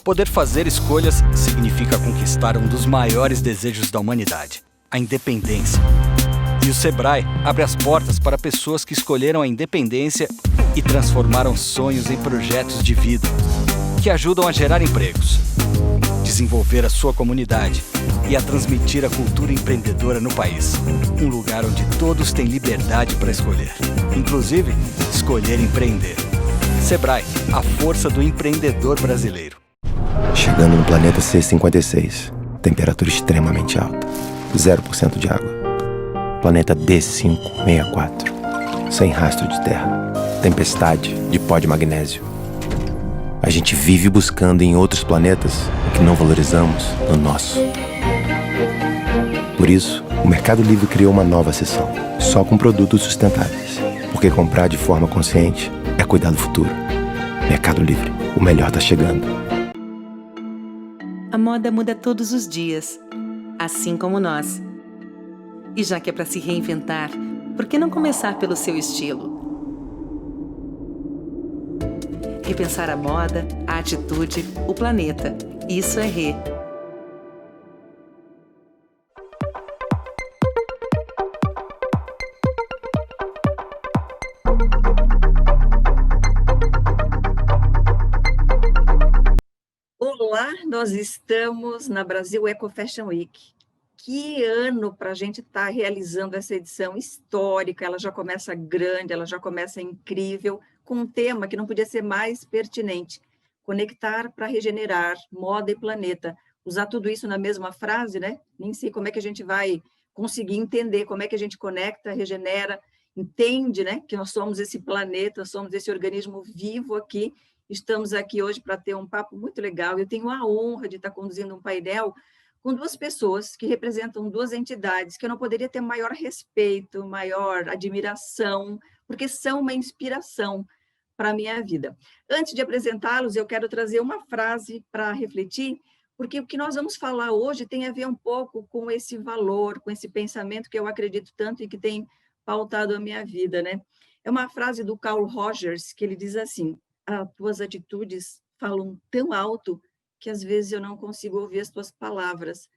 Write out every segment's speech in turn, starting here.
Poder fazer escolhas significa conquistar um dos maiores desejos da humanidade, a independência. E o Sebrae abre as portas para pessoas que escolheram a independência e transformaram sonhos em projetos de vida, que ajudam a gerar empregos, desenvolver a sua comunidade e a transmitir a cultura empreendedora no país. Um lugar onde todos têm liberdade para escolher, inclusive escolher empreender. Sebrae, a força do empreendedor brasileiro. Chegando no planeta C56, temperatura extremamente alta, 0% de água. Planeta D564, sem rastro de terra, tempestade de pó de magnésio. A gente vive buscando em outros planetas o que não valorizamos no nosso. Por isso, o Mercado Livre criou uma nova seção, só com produtos sustentáveis. Porque comprar de forma consciente é cuidar do futuro. Mercado Livre, o melhor tá chegando. A moda muda todos os dias, assim como nós. E já que é para se reinventar, por que não começar pelo seu estilo? Repensar a moda, a atitude, o planeta. Isso é Rê. Olá, nós estamos na Brasil Eco Fashion Week. Que ano para a gente estar realizando essa edição histórica, ela já começa grande, ela já começa incrível, com um tema que não podia ser mais pertinente, conectar para regenerar, moda e planeta. Usar tudo isso na mesma frase, né? Nem sei como é que a gente vai conseguir entender como é que a gente conecta, regenera, entende, né? Que nós somos esse planeta, somos esse organismo vivo aqui. Estamos aqui hoje para ter um papo muito legal. Eu tenho a honra de estar conduzindo um painel com duas pessoas que representam duas entidades que eu não poderia ter maior respeito, maior admiração, porque são uma inspiração para a minha vida. Antes de apresentá-los, eu quero trazer uma frase para refletir, porque o que nós vamos falar hoje tem a ver um pouco com esse valor, com esse pensamento que eu acredito tanto e que tem pautado a minha vida, né? É uma frase do Carl Rogers, que ele diz assim: as tuas atitudes falam tão alto que às vezes eu não consigo ouvir as tuas palavras.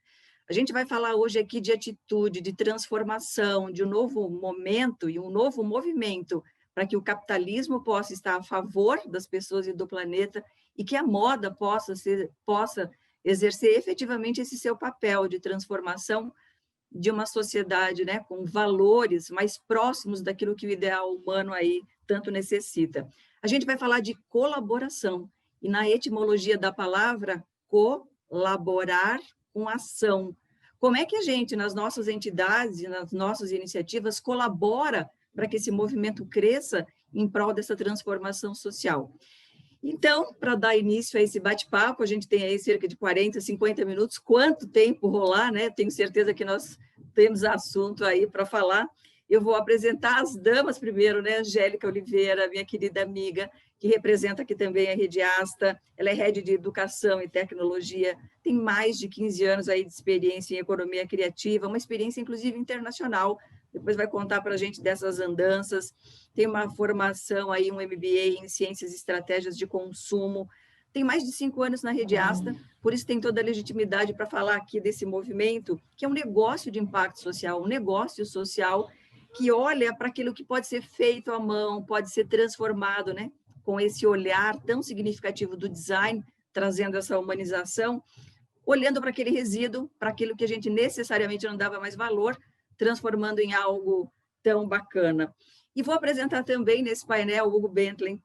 A gente vai falar hoje aqui de atitude, de transformação, de um novo momento e um novo movimento para que o capitalismo possa estar a favor das pessoas e do planeta e que a moda possa exercer efetivamente esse seu papel de transformação de uma sociedade, né, com valores mais próximos daquilo que o ideal humano aí tanto necessita. A gente vai falar de colaboração, e na etimologia da palavra, colaborar com ação. Como é que a gente, nas nossas entidades e nas nossas iniciativas, colabora para que esse movimento cresça em prol dessa transformação social? Então, para dar início a esse bate-papo, a gente tem aí cerca de 40, 50 minutos. Quanto tempo rolar, né? Tenho certeza que nós temos assunto aí para falar. Eu vou apresentar as damas primeiro, né? Angélica Oliveira, minha querida amiga, que representa aqui também a Rede Asta. Ela é head de Educação e Tecnologia, tem mais de 15 anos aí de experiência em economia criativa, uma experiência, inclusive, internacional. Depois vai contar para a gente dessas andanças. Tem uma formação aí, um MBA em Ciências e Estratégias de Consumo. Tem mais de 5 anos na Rede Asta, por isso tem toda a legitimidade para falar aqui desse movimento, que é um negócio de impacto social, um negócio social que olha para aquilo que pode ser feito à mão, pode ser transformado, né? Com esse olhar tão significativo do design, trazendo essa humanização, olhando para aquele resíduo, para aquilo que a gente necessariamente não dava mais valor, transformando em algo tão bacana. E vou apresentar também nesse painel o Hugo Bentley,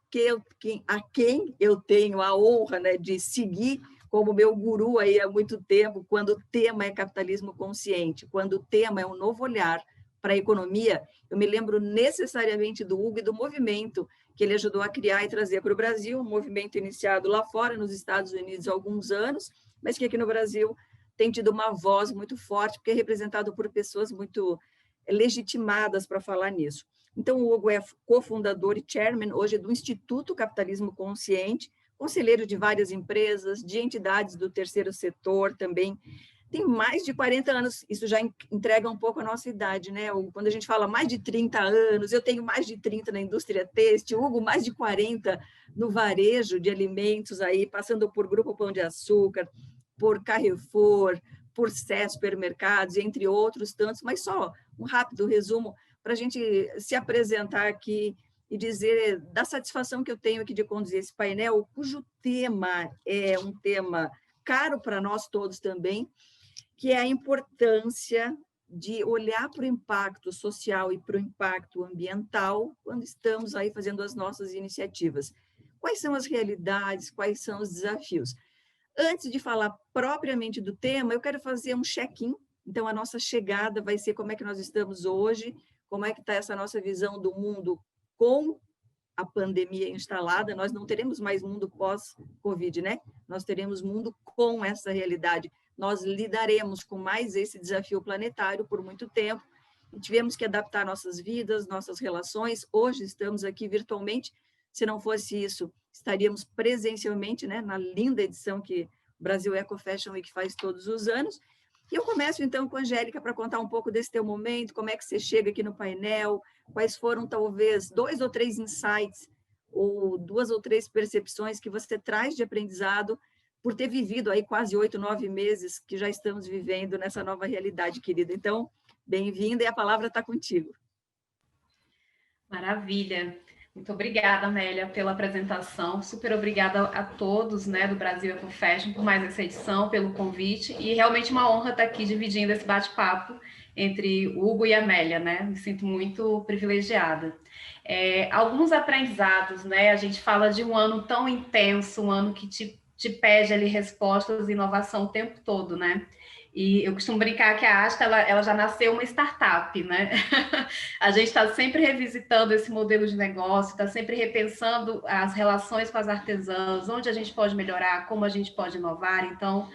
a quem eu tenho a honra, né, de seguir como meu guru aí há muito tempo, quando o tema é capitalismo consciente, quando o tema é um novo olhar para a economia. Eu me lembro necessariamente do Hugo e do movimento que ele ajudou a criar e trazer para o Brasil, um movimento iniciado lá fora, nos Estados Unidos, há alguns anos, mas que aqui no Brasil tem tido uma voz muito forte, porque é representado por pessoas muito legitimadas para falar nisso. Então, o Hugo é cofundador e chairman hoje do Instituto Capitalismo Consciente, conselheiro de várias empresas, de entidades do terceiro setor também, tem mais de 40 anos, isso já entrega um pouco a nossa idade, né? Quando a gente fala mais de 30 anos, eu tenho mais de 30 na indústria têxtil, Hugo mais de 40 no varejo de alimentos aí, passando por Grupo Pão de Açúcar, por Carrefour, por Sé Supermercados, entre outros tantos, mas só um rápido resumo para a gente se apresentar aqui e dizer da satisfação que eu tenho aqui de conduzir esse painel, cujo tema é um tema caro para nós todos também, que é a importância de olhar para o impacto social e para o impacto ambiental quando estamos aí fazendo as nossas iniciativas. Quais são as realidades, quais são os desafios? Antes de falar propriamente do tema, eu quero fazer um check-in. Então, a nossa chegada vai ser como é que nós estamos hoje, como é que está essa nossa visão do mundo com a pandemia instalada. Nós não teremos mais mundo pós-Covid, né? Nós teremos mundo com essa realidade. Nós lidaremos com mais esse desafio planetário por muito tempo e tivemos que adaptar nossas vidas, nossas relações. Hoje estamos aqui virtualmente. Se não fosse isso, estaríamos presencialmente, né, na linda edição que o Brasil Eco Fashion Week faz todos os anos. E eu começo, então, com a Angélica para contar um pouco desse teu momento, como é que você chega aqui no painel, quais foram, talvez, 2 ou 3 insights ou 2 ou 3 percepções que você traz de aprendizado por ter vivido aí quase 8, 9 meses que já estamos vivendo nessa nova realidade, querida. Então, bem-vinda e a palavra está contigo. Maravilha. Muito obrigada, Amélia, pela apresentação. Super obrigada a todos, né, do Brasil Eco Fashion por mais essa edição, pelo convite. E realmente uma honra estar aqui dividindo esse bate-papo entre Hugo e Amélia, né? Me sinto muito privilegiada. Alguns aprendizados, né? A gente fala de um ano tão intenso, um ano que te pede ali respostas e inovação o tempo todo, né? E eu costumo brincar que a Asta, ela já nasceu uma startup, né? A gente está sempre revisitando esse modelo de negócio, está sempre repensando as relações com as artesãs, onde a gente pode melhorar, como a gente pode inovar. Então,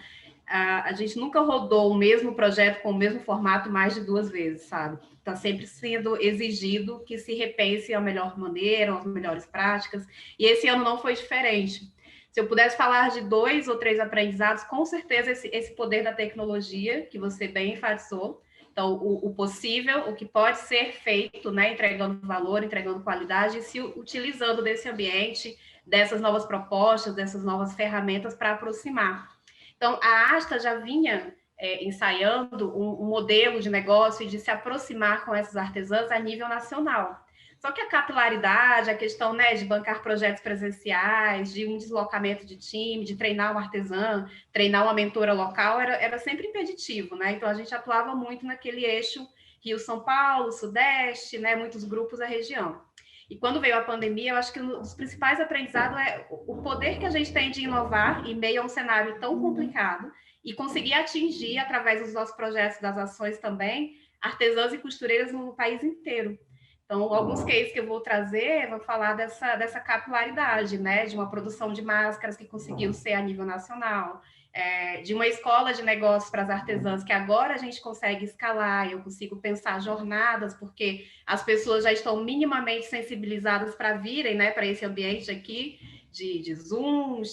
a gente nunca rodou o mesmo projeto com o mesmo formato mais de 2 vezes, sabe? Está sempre sendo exigido que se repense a melhor maneira, as melhores práticas, e esse ano não foi diferente. Se eu pudesse falar de 2 ou 3 aprendizados, com certeza esse poder da tecnologia, que você bem enfatizou. Então, o possível, o que pode ser feito, né, entregando valor, entregando qualidade, e se utilizando desse ambiente, dessas novas propostas, dessas novas ferramentas para aproximar. Então, a Asta já vinha ensaiando um modelo de negócio e de se aproximar com essas artesãs a nível nacional. Só que a capilaridade, a questão, né, de bancar projetos presenciais, de um deslocamento de time, de treinar uma artesã, treinar uma mentora local, era sempre impeditivo, né? Então, a gente atuava muito naquele eixo Rio-São Paulo, Sudeste, né, muitos grupos da região. E quando veio a pandemia, eu acho que um dos principais aprendizados é o poder que a gente tem de inovar em meio a um cenário tão complicado e conseguir atingir, através dos nossos projetos, das ações também, artesãs e costureiras no país inteiro. Então, alguns cases que eu vou trazer, vou falar dessa capilaridade, né? De uma produção de máscaras que conseguiu ser a nível nacional, de uma escola de negócios para as artesãs, que agora a gente consegue escalar, eu consigo pensar jornadas, porque as pessoas já estão minimamente sensibilizadas para virem, né, para esse ambiente aqui, de Zoom,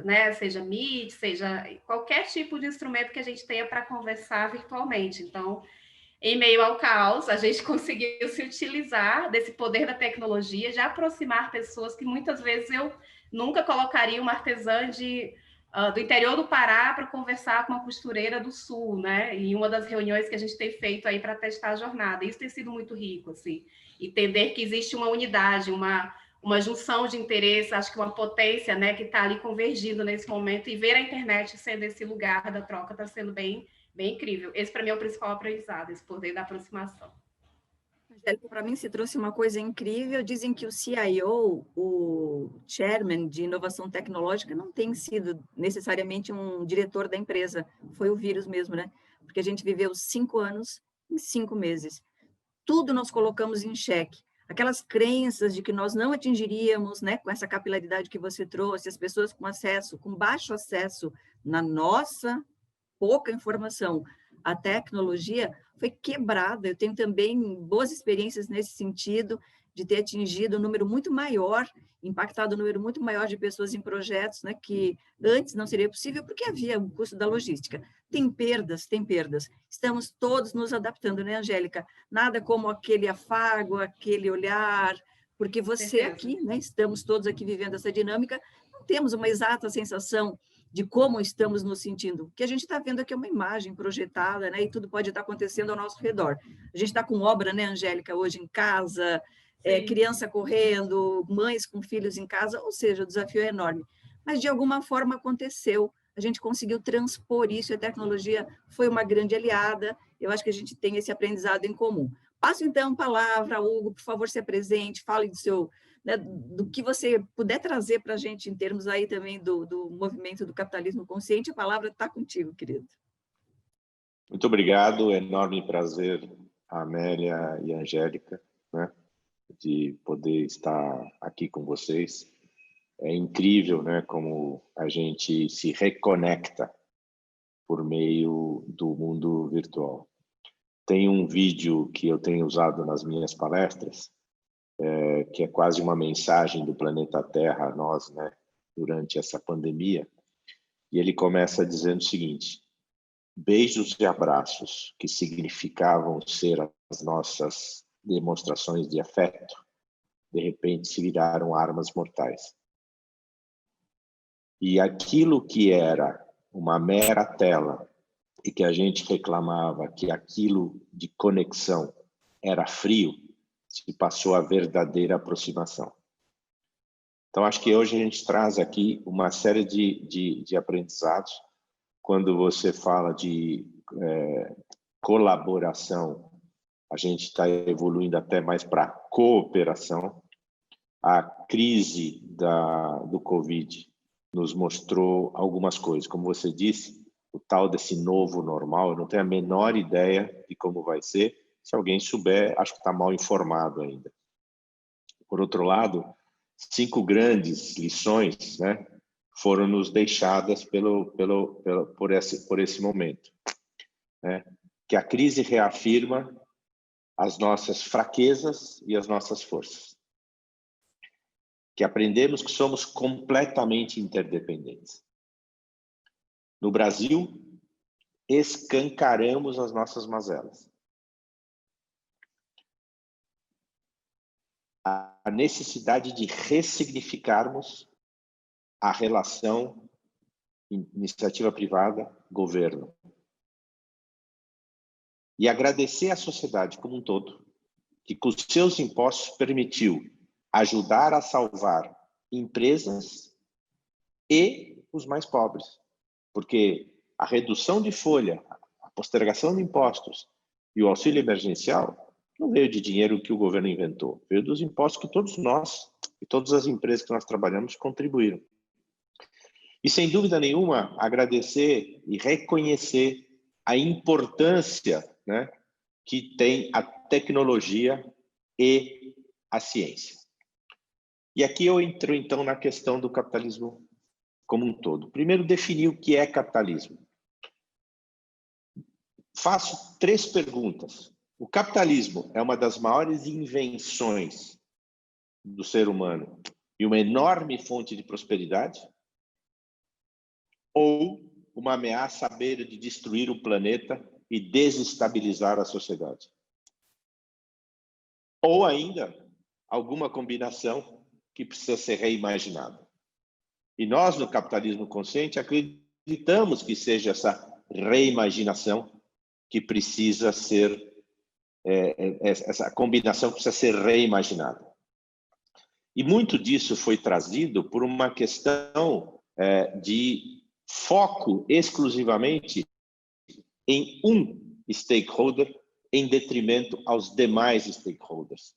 né, seja Meet, seja qualquer tipo de instrumento que a gente tenha para conversar virtualmente. Então, em meio ao caos, a gente conseguiu se utilizar desse poder da tecnologia, de aproximar pessoas que muitas vezes eu nunca colocaria uma artesã do interior do Pará para conversar com uma costureira do Sul, né? Em uma das reuniões que a gente tem feito aí para testar a jornada. Isso tem sido muito rico, assim. Entender que existe uma unidade, uma junção de interesse, acho que uma potência, né, que está ali convergindo nesse momento, e ver a internet sendo esse lugar da troca está sendo bem incrível. Esse, para mim, é o principal aprendizado, esse poder da aproximação. Angélica, para mim, você trouxe uma coisa incrível. Dizem que o CIO, o Chairman de Inovação Tecnológica, não tem sido necessariamente um diretor da empresa. Foi o vírus mesmo, né? Porque a gente viveu 5 anos em 5 meses. Tudo nós colocamos em xeque. Aquelas crenças de que nós não atingiríamos, né, com essa capilaridade que você trouxe, as pessoas com baixo acesso na nossa pouca informação, a tecnologia foi quebrada. Eu tenho também boas experiências nesse sentido, de ter atingido um número muito maior, impactado um número muito maior de pessoas em projetos, né, que antes não seria possível porque havia o custo da logística. Tem perdas, tem perdas. Estamos todos nos adaptando, né, Angélica? Nada como aquele afago, aquele olhar, porque você aqui, né, estamos todos aqui vivendo essa dinâmica, não temos uma exata sensação de como estamos nos sentindo. O que a gente está vendo aqui é uma imagem projetada, né, e tudo pode estar acontecendo ao nosso redor. A gente está com obra, né, Angélica, hoje em casa, criança correndo, mães com filhos em casa, ou seja, o desafio é enorme. Mas, de alguma forma, aconteceu. A gente conseguiu transpor isso, e a tecnologia foi uma grande aliada. Eu acho que a gente tem esse aprendizado em comum. Passo, então, a palavra, Hugo, por favor, se apresente, fale do seu, né, do que você puder trazer para a gente em termos aí também do movimento do capitalismo consciente. A palavra está contigo, querido. Muito obrigado, enorme prazer, Amélia e Angélica, né, de poder estar aqui com vocês. É incrível, né, como a gente se reconecta por meio do mundo virtual. Tem um vídeo que eu tenho usado nas minhas palestras, que é quase uma mensagem do planeta Terra a nós, né, durante essa pandemia, e ele começa dizendo o seguinte: beijos e abraços, que significavam ser as nossas demonstrações de afeto, de repente se viraram armas mortais. E aquilo que era uma mera tela e que a gente reclamava que aquilo de conexão era frio, se passou a verdadeira aproximação. Então, acho que hoje a gente traz aqui uma série de aprendizados. Quando você fala de colaboração, a gente está evoluindo até mais para cooperação. A crise do Covid nos mostrou algumas coisas. Como você disse, o tal desse novo normal, eu não tenho a menor ideia de como vai ser. Se alguém souber, acho que está mal informado ainda. Por outro lado, 5 grandes lições, né, foram nos deixadas por esse momento, né? Que a crise reafirma as nossas fraquezas e as nossas forças. Que aprendemos que somos completamente interdependentes. No Brasil, escancaramos as nossas mazelas. A necessidade de ressignificarmos a relação iniciativa privada, governo. E agradecer à sociedade como um todo, que com os seus impostos permitiu ajudar a salvar empresas e os mais pobres. Porque a redução de folha, a postergação de impostos e o auxílio emergencial não veio de dinheiro que o governo inventou, veio dos impostos que todos nós e todas as empresas que nós trabalhamos contribuíram. E, sem dúvida nenhuma, agradecer e reconhecer a importância, né, que tem a tecnologia e a ciência. E aqui eu entro, então, na questão do capitalismo como um todo. Primeiro, definir o que é capitalismo. Faço 3 perguntas. O capitalismo é uma das maiores invenções do ser humano e uma enorme fonte de prosperidade? Ou uma ameaça à beira de destruir o planeta e desestabilizar a sociedade? Ou ainda, alguma combinação que precisa ser reimaginada? E nós, no capitalismo consciente, acreditamos que seja essa reimaginação que precisa ser, essa combinação que precisa ser reimaginada. E muito disso foi trazido por uma questão de foco exclusivamente em um stakeholder em detrimento aos demais stakeholders.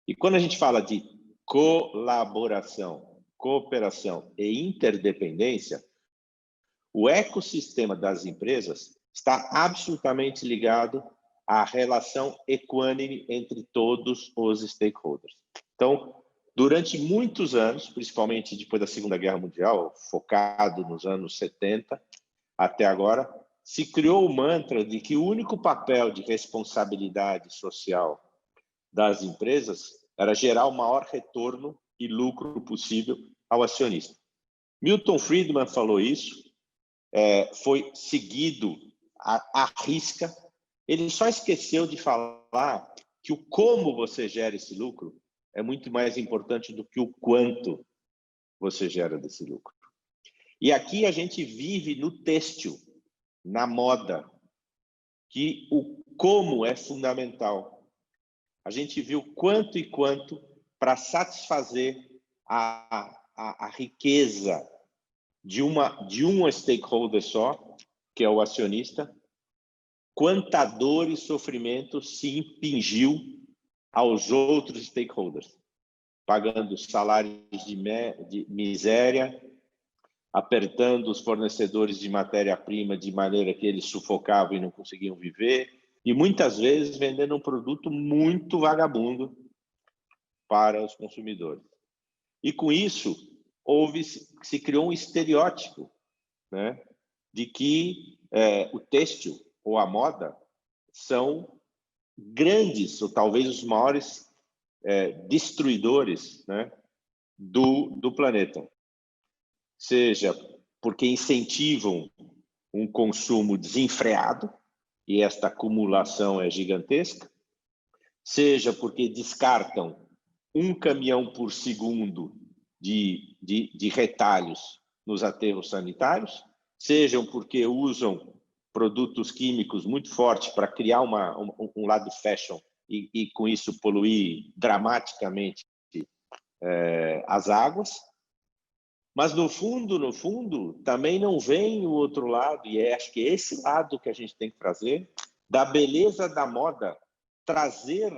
E quando a gente fala de colaboração, cooperação e interdependência, o ecossistema das empresas está absolutamente ligado à relação equânime entre todos os stakeholders. Então, durante muitos anos, principalmente depois da Segunda Guerra Mundial, focado nos anos 70 até agora, se criou o mantra de que o único papel de responsabilidade social das empresas era gerar o maior retorno e lucro possível ao acionista. Milton Friedman falou isso, foi seguido à risca. Ele só esqueceu de falar que o como você gera esse lucro é muito mais importante do que o quanto você gera desse lucro. E aqui a gente vive no têxtil, na moda, que o como é fundamental. A gente viu quanto e quanto para satisfazer a riqueza de um stakeholder só, que é o acionista, quanta dor e sofrimento se impingiu aos outros stakeholders, pagando salários de miséria, apertando os fornecedores de matéria-prima de maneira que eles sufocavam e não conseguiam viver, e muitas vezes vendendo um produto muito vagabundo para os consumidores. E com isso, se criou um estereótipo, né, de que o têxtil ou a moda são grandes, ou talvez os maiores destruidores, né, do planeta. Seja porque incentivam um consumo desenfreado, e esta acumulação é gigantesca, seja porque descartam 1 caminhão por segundo de retalhos nos aterros sanitários, sejam porque usam produtos químicos muito fortes para criar um lado fashion e com isso poluir dramaticamente as águas. Mas, no fundo, também não vem o outro lado, e acho que é esse lado que a gente tem que trazer, da beleza da moda, trazer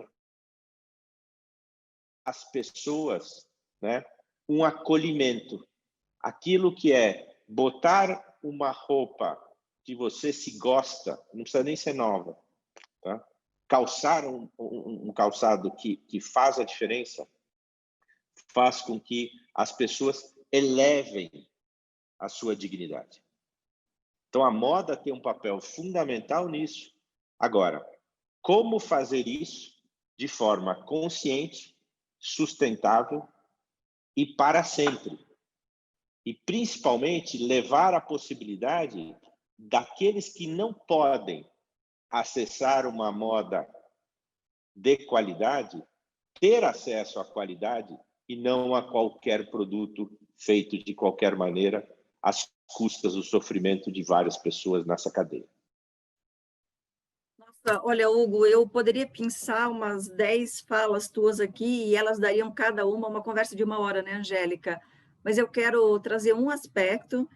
às pessoas, né, um acolhimento. Aquilo que é botar uma roupa que você se gosta, não precisa nem ser nova, tá? Calçar um calçado que faz a diferença, faz com que as pessoas elevem a sua dignidade. Então, a moda tem um papel fundamental nisso. Agora, como fazer isso de forma consciente, sustentável e para sempre? E, principalmente, levar a possibilidade daqueles que não podem acessar uma moda de qualidade, ter acesso à qualidade e não a qualquer produto feito de qualquer maneira, às custas do sofrimento de várias pessoas nessa cadeia. Nossa, olha, Hugo, eu poderia pensar umas 10 falas tuas aqui e elas dariam cada uma conversa de 1 hora, né, Angélica? Mas eu quero trazer um aspecto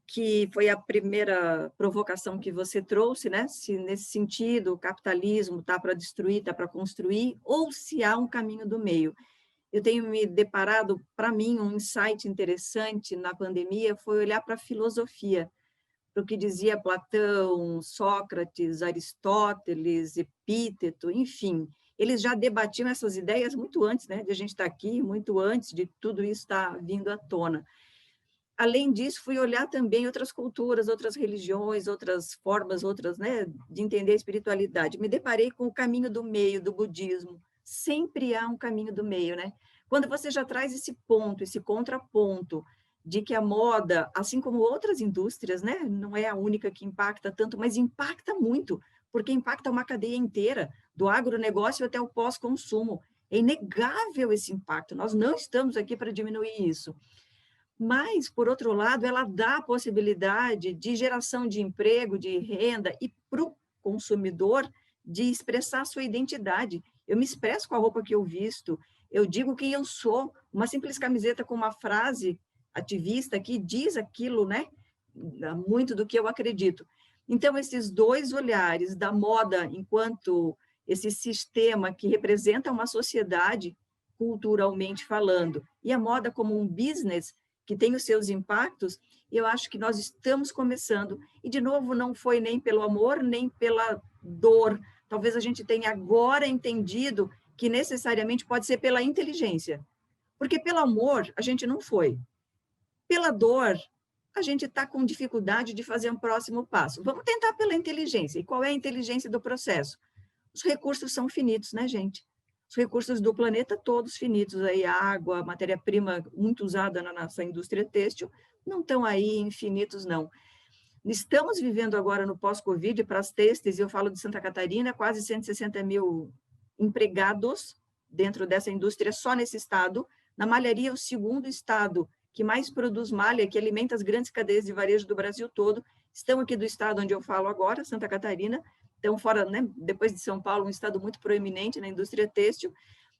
que foi a primeira provocação que você trouxe, né? Se nesse sentido o capitalismo está para destruir, está para construir, ou se há um caminho do meio. Eu tenho me deparado, para mim, um insight interessante na pandemia foi olhar para a filosofia, para o que dizia Platão, Sócrates, Aristóteles, Epíteto, enfim. Eles já debatiam essas ideias muito antes, né, de a gente estar aqui, muito antes de tudo isso estar vindo à tona. Além disso, fui olhar também outras culturas, outras religiões, outras formas, né, de entender a espiritualidade. Me deparei com o caminho do meio, do budismo. Sempre há um caminho do meio, né? Quando você já traz esse ponto, esse contraponto, de que a moda, assim como outras indústrias, né, não é a única que impacta tanto, mas impacta muito, porque impacta uma cadeia inteira, do agronegócio até o pós-consumo. É inegável esse impacto, nós não estamos aqui para diminuir isso. Mas, por outro lado, ela dá a possibilidade de geração de emprego, de renda, e para o consumidor de expressar sua identidade. Eu me expresso com a roupa que eu visto, eu digo quem eu sou, uma simples camiseta com uma frase ativista que diz aquilo, né? Muito do que eu acredito. Então, esses dois olhares da moda enquanto esse sistema que representa uma sociedade, culturalmente falando, e a moda como um business que tem os seus impactos, eu acho que nós estamos começando. E, de novo, não foi nem pelo amor, nem pela dor. Talvez a gente tenha agora entendido que necessariamente pode ser pela inteligência. Porque pelo amor, a gente não foi. Pela dor, a gente está com dificuldade de fazer um próximo passo. Vamos tentar pela inteligência. E qual é a inteligência do processo? Os recursos são finitos, né, gente? os recursos do planeta todos finitos, aí água, matéria-prima muito usada na nossa indústria têxtil, não estão aí infinitos, não. Estamos vivendo agora no pós-Covid, para as têxteis, eu falo de Santa Catarina, quase 160 mil empregados dentro dessa indústria, só nesse estado. Na malharia, é o segundo estado que mais produz malha, que alimenta as grandes cadeias de varejo do Brasil todo, estão aqui do estado onde eu falo agora, Santa Catarina, estão fora, né, depois de São Paulo, um estado muito proeminente na indústria têxtil.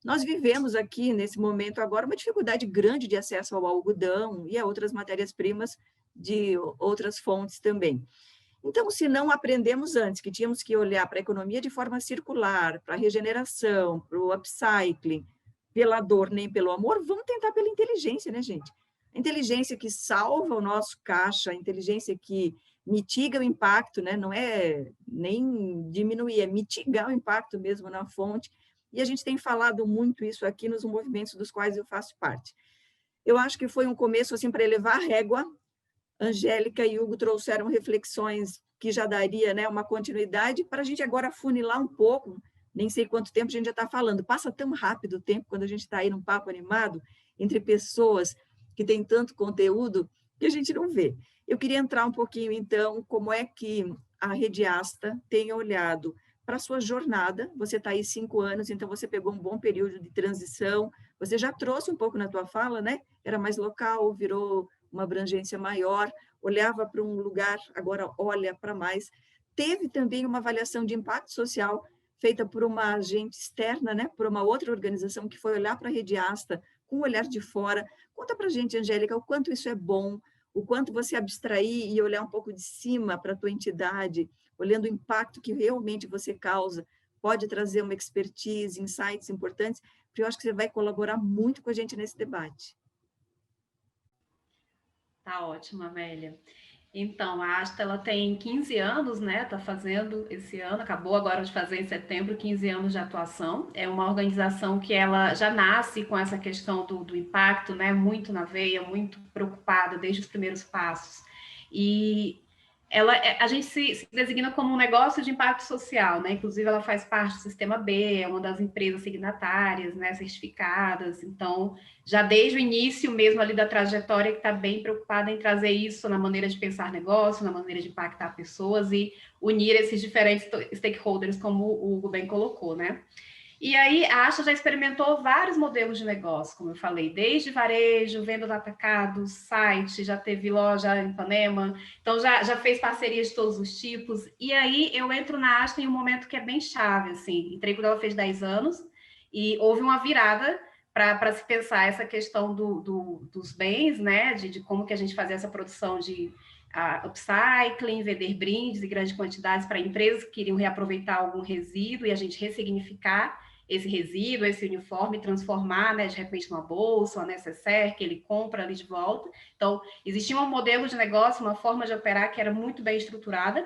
Nós vivemos aqui, nesse momento agora, uma dificuldade grande de acesso ao algodão e a outras matérias-primas de outras fontes também. Então, se não aprendemos antes que tínhamos que olhar para a economia de forma circular, para a regeneração, para o upcycling, pela dor nem pelo amor, vamos tentar pela inteligência, né, gente? A inteligência que salva o nosso caixa, a inteligência que mitiga o impacto, né? Não é nem diminuir, é mitigar o impacto mesmo na fonte. E a gente tem falado muito isso aqui nos movimentos dos quais eu faço parte. Eu acho que foi um começo assim para elevar a régua. Angélica e Hugo trouxeram reflexões que já daria, né, uma continuidade para a gente agora funilar um pouco. Nem sei quanto tempo a gente já está falando. Passa tão rápido o tempo quando a gente está aí num papo animado entre pessoas que têm tanto conteúdo que a gente não vê. Eu queria entrar um pouquinho, então, como é que a Rede Asta tem olhado para a sua jornada. Você está aí 5 anos, então você pegou um bom período de transição. Você já trouxe um pouco na tua fala, né? Era mais local, virou uma abrangência maior, olhava para um lugar, agora olha para mais. Teve também uma avaliação de impacto social feita por uma agente externa, né? Por uma outra organização que foi olhar para a Rede Asta com um olhar de fora. Conta para a gente, Angélica, o quanto isso é bom, o quanto você abstrair e olhar um pouco de cima para a tua entidade, olhando o impacto que realmente você causa, pode trazer uma expertise, insights importantes, porque eu acho que você vai colaborar muito com a gente nesse debate. Tá ótimo, Amélia. Então, a Asta, ela tem 15 anos, né? Está fazendo esse ano, acabou agora de fazer em setembro, 15 anos de atuação. É uma organização que ela já nasce com essa questão do impacto, né? Muito na veia, muito preocupada desde os primeiros passos. E a gente se designa como um negócio de impacto social, né? Inclusive, ela faz parte do Sistema B, é uma das empresas signatárias, né? Certificadas. Então, já desde o início mesmo ali da trajetória, que está bem preocupada em trazer isso na maneira de pensar negócio, na maneira de impactar pessoas e unir esses diferentes stakeholders, como o Hugo bem colocou, né? E aí, a Asta já experimentou vários modelos de negócio, como eu falei, desde varejo, venda do atacado, site, já teve loja em Ipanema, então já fez parcerias de todos os tipos. E aí, eu entro na Asta em um momento que é bem chave, assim, entrei quando ela fez 10 anos, e houve uma virada para se pensar essa questão dos bens, né, de como que a gente fazia essa produção de upcycling, vender brindes em grandes quantidades para empresas que queriam reaproveitar algum resíduo e a gente ressignificar esse resíduo, esse uniforme, transformar, né, de repente numa bolsa, uma necessaire, que ele compra ali de volta. Então, existia um modelo de negócio, uma forma de operar que era muito bem estruturada.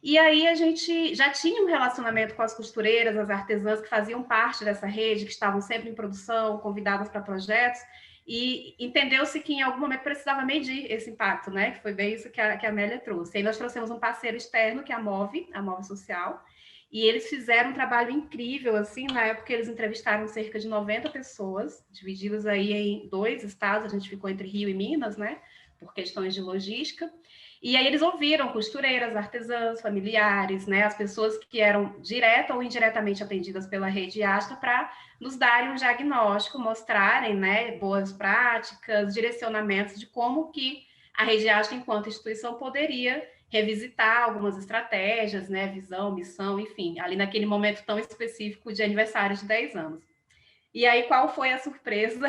E aí a gente já tinha um relacionamento com as costureiras, as artesãs que faziam parte dessa rede, que estavam sempre em produção, convidadas para projetos, e entendeu-se que em algum momento precisava medir esse impacto, né? Que foi bem isso que a Amélia trouxe. E aí nós trouxemos um parceiro externo, que é a Move Social, e eles fizeram um trabalho incrível, assim, na época eles entrevistaram cerca de 90 pessoas, divididas aí em 2 estados, a gente ficou entre Rio e Minas, né? Por questões de logística. E aí eles ouviram costureiras, artesãs, familiares, né, as pessoas que eram direta ou indiretamente atendidas pela Rede Asta para nos darem um diagnóstico, mostrarem, né, boas práticas, direcionamentos de como que a Rede Asta, enquanto instituição, poderia revisitar algumas estratégias, né, visão, missão, enfim, ali naquele momento tão específico de aniversário de 10 anos. E aí, qual foi a surpresa?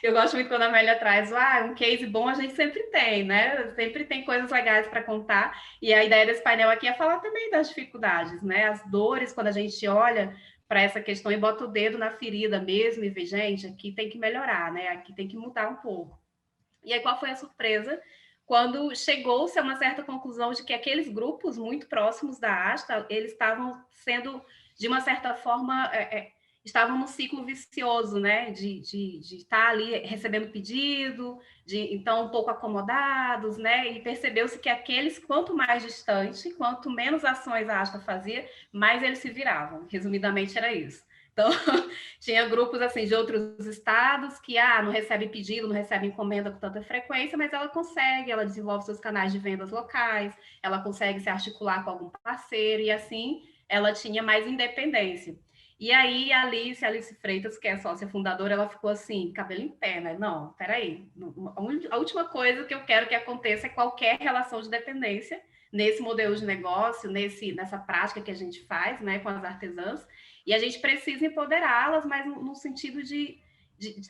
Eu gosto muito quando a Amélia traz um case bom, a gente sempre tem, né? Sempre tem coisas legais para contar. E a ideia desse painel aqui é falar também das dificuldades, né? As dores, quando a gente olha para essa questão e bota o dedo na ferida mesmo e vê, gente, aqui tem que melhorar, né? Aqui tem que mudar um pouco. E aí, qual foi a surpresa? Quando chegou-se a uma certa conclusão de que aqueles grupos muito próximos da Asta, eles estavam sendo, de uma certa forma... estavam num ciclo vicioso, né, de estar ali recebendo pedido, então um pouco acomodados, né, e percebeu-se que aqueles, quanto mais distante, quanto menos ações a Asta fazia, mais eles se viravam. Resumidamente era isso. Então, tinha grupos assim de outros estados que não recebe pedido, não recebe encomenda com tanta frequência, mas ela consegue, ela desenvolve seus canais de vendas locais, ela consegue se articular com algum parceiro, e assim ela tinha mais independência. E aí, a Alice Freitas, que é sócia fundadora, ela ficou assim, cabelo em pé, né? Não, peraí, a última coisa que eu quero que aconteça é qualquer relação de dependência nesse modelo de negócio, nessa prática que a gente faz, né, com as artesãs, e a gente precisa empoderá-las, mas no sentido de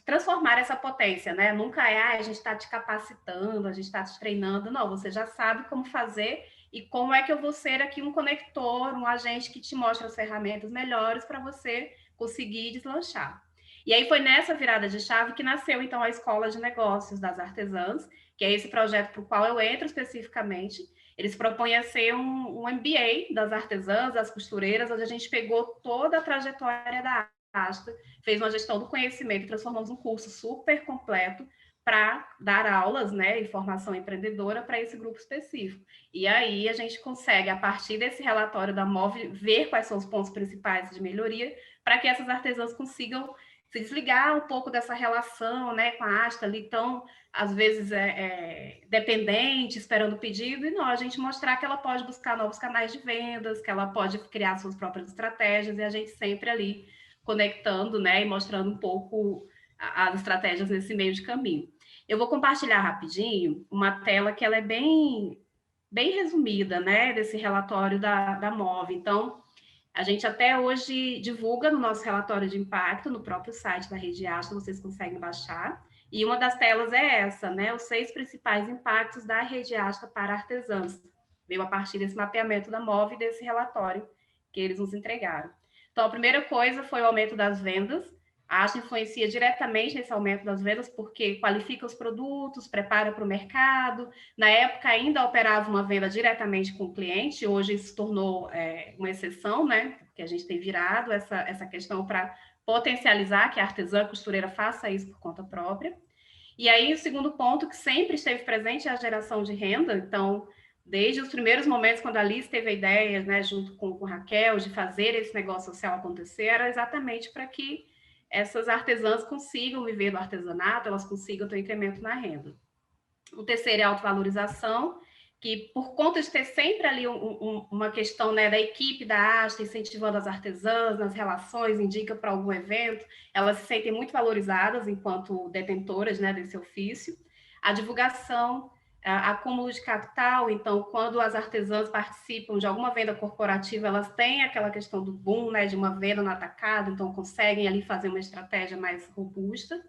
transformar essa potência, né? Nunca a gente está te capacitando, a gente está te treinando, não, você já sabe como fazer e como é que eu vou ser aqui um conector, um agente que te mostra as ferramentas melhores para você conseguir deslanchar. E aí foi nessa virada de chave que nasceu, então, a Escola de Negócios das Artesãs, que é esse projeto para o qual eu entro especificamente. Eles propõem a ser um MBA das artesãs, das costureiras, onde a gente pegou toda a trajetória da Asta, fez uma gestão do conhecimento e transformamos um curso super completo para dar aulas, né, e formação empreendedora para esse grupo específico. E aí a gente consegue, a partir desse relatório da MOVE, ver quais são os pontos principais de melhoria para que essas artesãs consigam se desligar um pouco dessa relação, né, com a Asta ali tão, às vezes, dependente, esperando o pedido, e não, a gente mostrar que ela pode buscar novos canais de vendas, que ela pode criar suas próprias estratégias, e a gente sempre ali conectando, né, e mostrando um pouco as estratégias nesse meio de caminho. Eu vou compartilhar rapidinho uma tela que ela é bem resumida, né, desse relatório da MOVE. Então, a gente até hoje divulga no nosso relatório de impacto, no próprio site da Rede Asta, vocês conseguem baixar. E uma das telas é essa, né, os 6 principais impactos da Rede Asta para artesãos. Veio a partir desse mapeamento da MOVE e desse relatório que eles nos entregaram. Então, a primeira coisa foi o aumento das vendas. A Asta influencia diretamente nesse aumento das vendas, porque qualifica os produtos, prepara para o mercado. Na época, ainda operava uma venda diretamente com o cliente, hoje isso se tornou uma exceção, né? Porque a gente tem virado essa questão para potencializar que a artesã, a costureira, faça isso por conta própria. E aí, o segundo ponto que sempre esteve presente é a geração de renda. Então, desde os primeiros momentos, quando a Alice teve a ideia, né, junto com Raquel, de fazer esse negócio social acontecer, era exatamente para que essas artesãs consigam viver do artesanato, elas consigam ter um incremento na renda. O terceiro é a autovalorização, que por conta de ter sempre ali uma questão, né, da equipe da Asta incentivando as artesãs nas relações, indica para algum evento, elas se sentem muito valorizadas enquanto detentoras, né, desse ofício. A divulgação, acúmulo de capital, então, quando as artesãs participam de alguma venda corporativa, elas têm aquela questão do boom, né, de uma venda no atacado, então conseguem ali fazer uma estratégia mais robusta.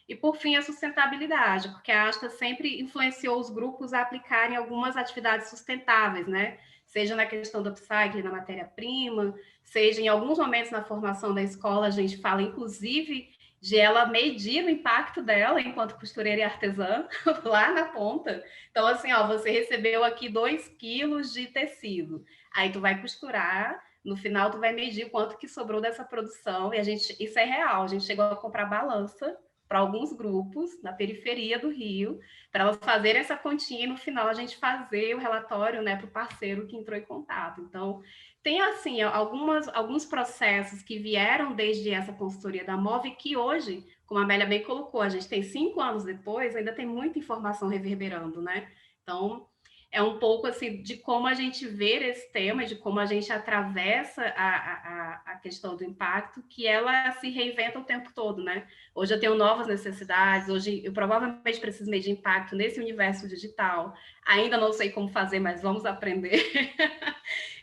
E, por fim, a sustentabilidade, porque a Asta sempre influenciou os grupos a aplicarem algumas atividades sustentáveis, né? Seja na questão do upcycling, na matéria-prima, seja em alguns momentos na formação da escola, a gente fala, inclusive, de ela medir o impacto dela enquanto costureira e artesã, lá na ponta. Então, assim, ó, você recebeu aqui 2 quilos de tecido, aí tu vai costurar, no final tu vai medir quanto que sobrou dessa produção, e isso é real, a gente chegou a comprar balança para alguns grupos na periferia do Rio, para elas fazerem essa continha e no final a gente fazer o relatório, né, para o parceiro que entrou em contato. Então, tem, assim, alguns processos que vieram desde essa consultoria da MOVE que hoje, como a Amélia bem colocou, a gente tem 5 anos depois, ainda tem muita informação reverberando, né? Então, é um pouco assim de como a gente vê esse tema, de como a gente atravessa a questão do impacto, que ela se reinventa o tempo todo, né? Hoje eu tenho novas necessidades, hoje eu provavelmente preciso medir impacto nesse universo digital. Ainda não sei como fazer, mas vamos aprender.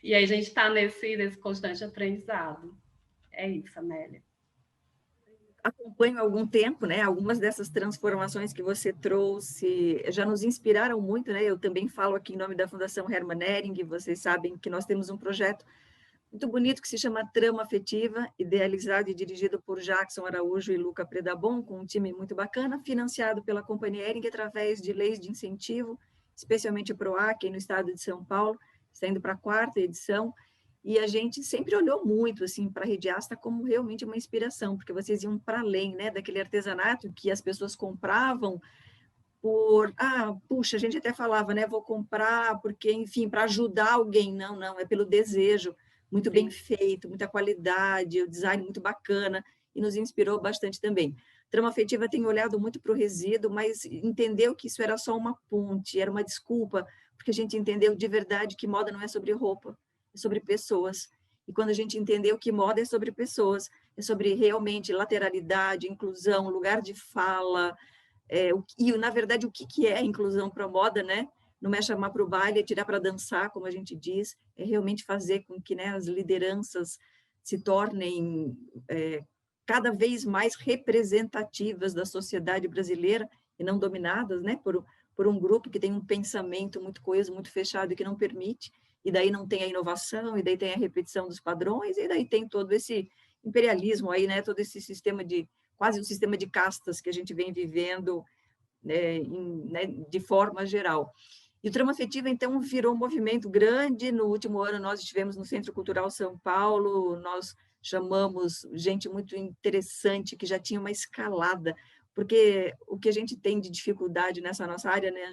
E aí a gente está nesse constante aprendizado. É isso, Amélia. Acompanho há algum tempo, né? Algumas dessas transformações que você trouxe já nos inspiraram muito, né? Eu também falo aqui em nome da Fundação Hermann Hering, vocês sabem que nós temos um projeto muito bonito que se chama Trama Afetiva, idealizado e dirigido por Jackson Araújo e Luca Predabon, com um time muito bacana, financiado pela Companhia Hering através de leis de incentivo, especialmente para o PROAC, no estado de São Paulo, está indo para a 4ª edição, e a gente sempre olhou muito assim, para a Rede Asta como realmente uma inspiração, porque vocês iam para além, né, daquele artesanato que as pessoas compravam por, puxa, a gente até falava, né, vou comprar porque, enfim, para ajudar alguém. Não, é pelo desejo. muito bem feito, muita qualidade, o design muito bacana, e nos inspirou bastante também. Trama Afetiva tem olhado muito para o resíduo, mas entendeu que isso era só uma ponte, era uma desculpa, porque a gente entendeu de verdade que moda não é sobre roupa, é sobre pessoas. E quando a gente entendeu que moda é sobre pessoas, é sobre realmente lateralidade, inclusão, lugar de fala, e na verdade o que é inclusão para a moda, né? Não é chamar para o baile, é tirar para dançar, como a gente diz, é realmente fazer com que, né, as lideranças se tornem cada vez mais representativas da sociedade brasileira e não dominadas, né, por um grupo que tem um pensamento muito coeso, muito fechado e que não permite, e daí não tem a inovação, e daí tem a repetição dos padrões, e daí tem todo esse imperialismo aí, né, todo esse sistema quase um sistema de castas que a gente vem vivendo, né, de forma geral. E o Trama Afetiva, então, virou um movimento grande. No último ano, nós estivemos no Centro Cultural São Paulo, nós chamamos gente muito interessante, que já tinha uma escalada, porque o que a gente tem de dificuldade nessa nossa área, né,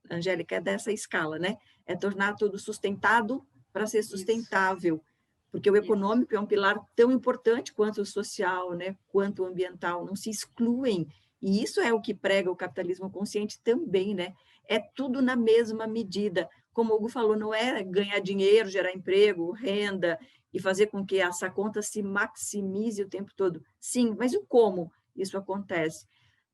Angélica, é dessa escala, né? É tornar tudo sustentado para ser sustentável, porque o econômico é um pilar tão importante quanto o social, né, quanto o ambiental, não se excluem, e isso é o que prega o capitalismo consciente também, né? É tudo na mesma medida. Como o Hugo falou, não é ganhar dinheiro, gerar emprego, renda, e fazer com que essa conta se maximize o tempo todo. Sim, mas o como isso acontece?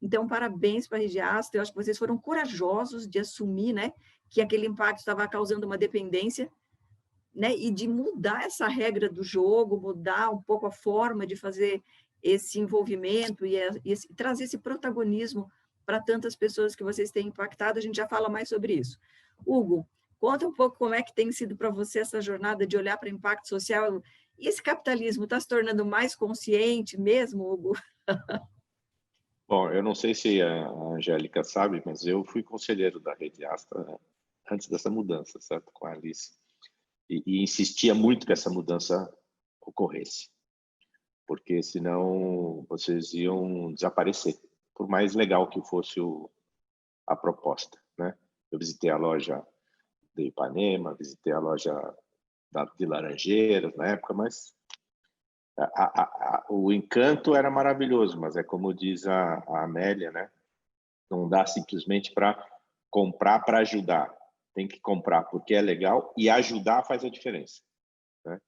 Então, parabéns para a Regiasta, eu acho que vocês foram corajosos de assumir, né, que aquele impacto estava causando uma dependência, né, e de mudar essa regra do jogo, mudar um pouco a forma de fazer esse envolvimento e trazer esse protagonismo para tantas pessoas que vocês têm impactado. A gente já fala mais sobre isso. Hugo, conta um pouco como é que tem sido para você essa jornada de olhar para o impacto social. E esse capitalismo está se tornando mais consciente mesmo, Hugo? Bom, eu não sei se a Angélica sabe, mas eu fui conselheiro da Rede Astra, né, antes dessa mudança, certo? Com a Alice. E insistia muito que essa mudança ocorresse, porque senão vocês iam desaparecer, por mais legal que fosse a proposta, né? Eu visitei a loja de Ipanema, visitei a loja de Laranjeiras na época, mas o encanto era maravilhoso, mas é como diz a Amélia, né? Não dá simplesmente para comprar para ajudar. Tem que comprar porque é legal e ajudar faz a diferença, né?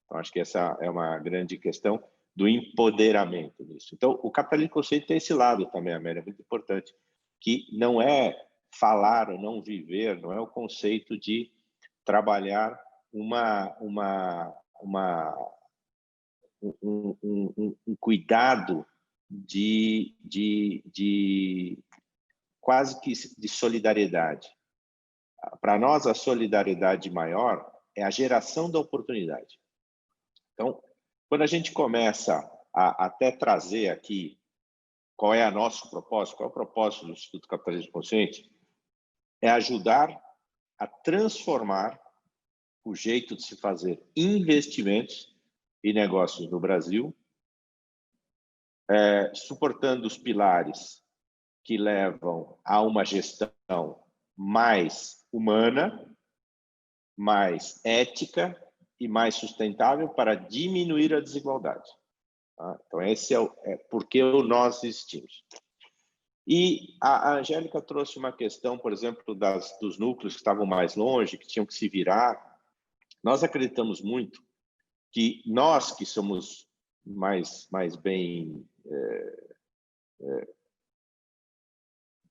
Então, acho que essa é uma grande questão do empoderamento nisso. Então, o capitalismo consciente tem esse lado também, Amélia, é muito importante, que não é falar ou não viver, não é o conceito de trabalhar um cuidado de quase que de solidariedade. Para nós, a solidariedade maior é a geração da oportunidade. Então, quando a gente começa a até trazer aqui qual é o nosso propósito, qual é o propósito do Instituto Capitalismo Consciente, é ajudar a transformar o jeito de se fazer investimentos e negócios no Brasil, suportando os pilares que levam a uma gestão mais humana, mais ética e mais sustentável para diminuir a desigualdade. Tá? Então, esse é porque nós existimos. E a Angélica trouxe uma questão, por exemplo, dos núcleos que estavam mais longe, que tinham que se virar. Nós acreditamos muito que nós, que somos mais bem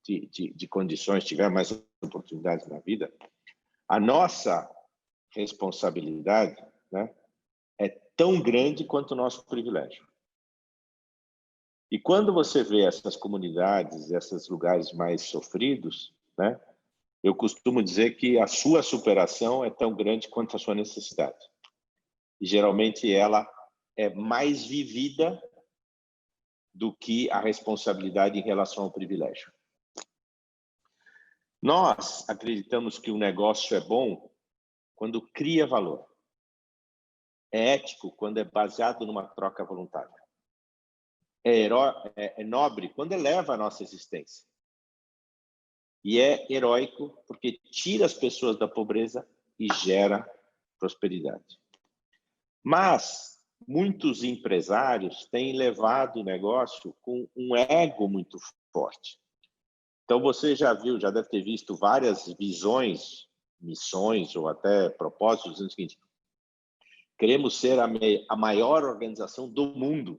de condições, tiver mais oportunidades na vida, a nossa responsabilidade, né, é tão grande quanto o nosso privilégio. E quando você vê essas comunidades, esses lugares mais sofridos, né, eu costumo dizer que a sua superação é tão grande quanto a sua necessidade. E geralmente ela é mais vivida do que a responsabilidade em relação ao privilégio. Nós acreditamos que o negócio é bom quando cria valor. É ético quando é baseado numa troca voluntária. É nobre quando eleva a nossa existência. E é heróico porque tira as pessoas da pobreza e gera prosperidade. Mas muitos empresários têm levado o negócio com um ego muito forte. Então, você já viu, já deve ter visto várias visões, missões ou até propósitos dizendo o seguinte: queremos ser a maior organização do mundo.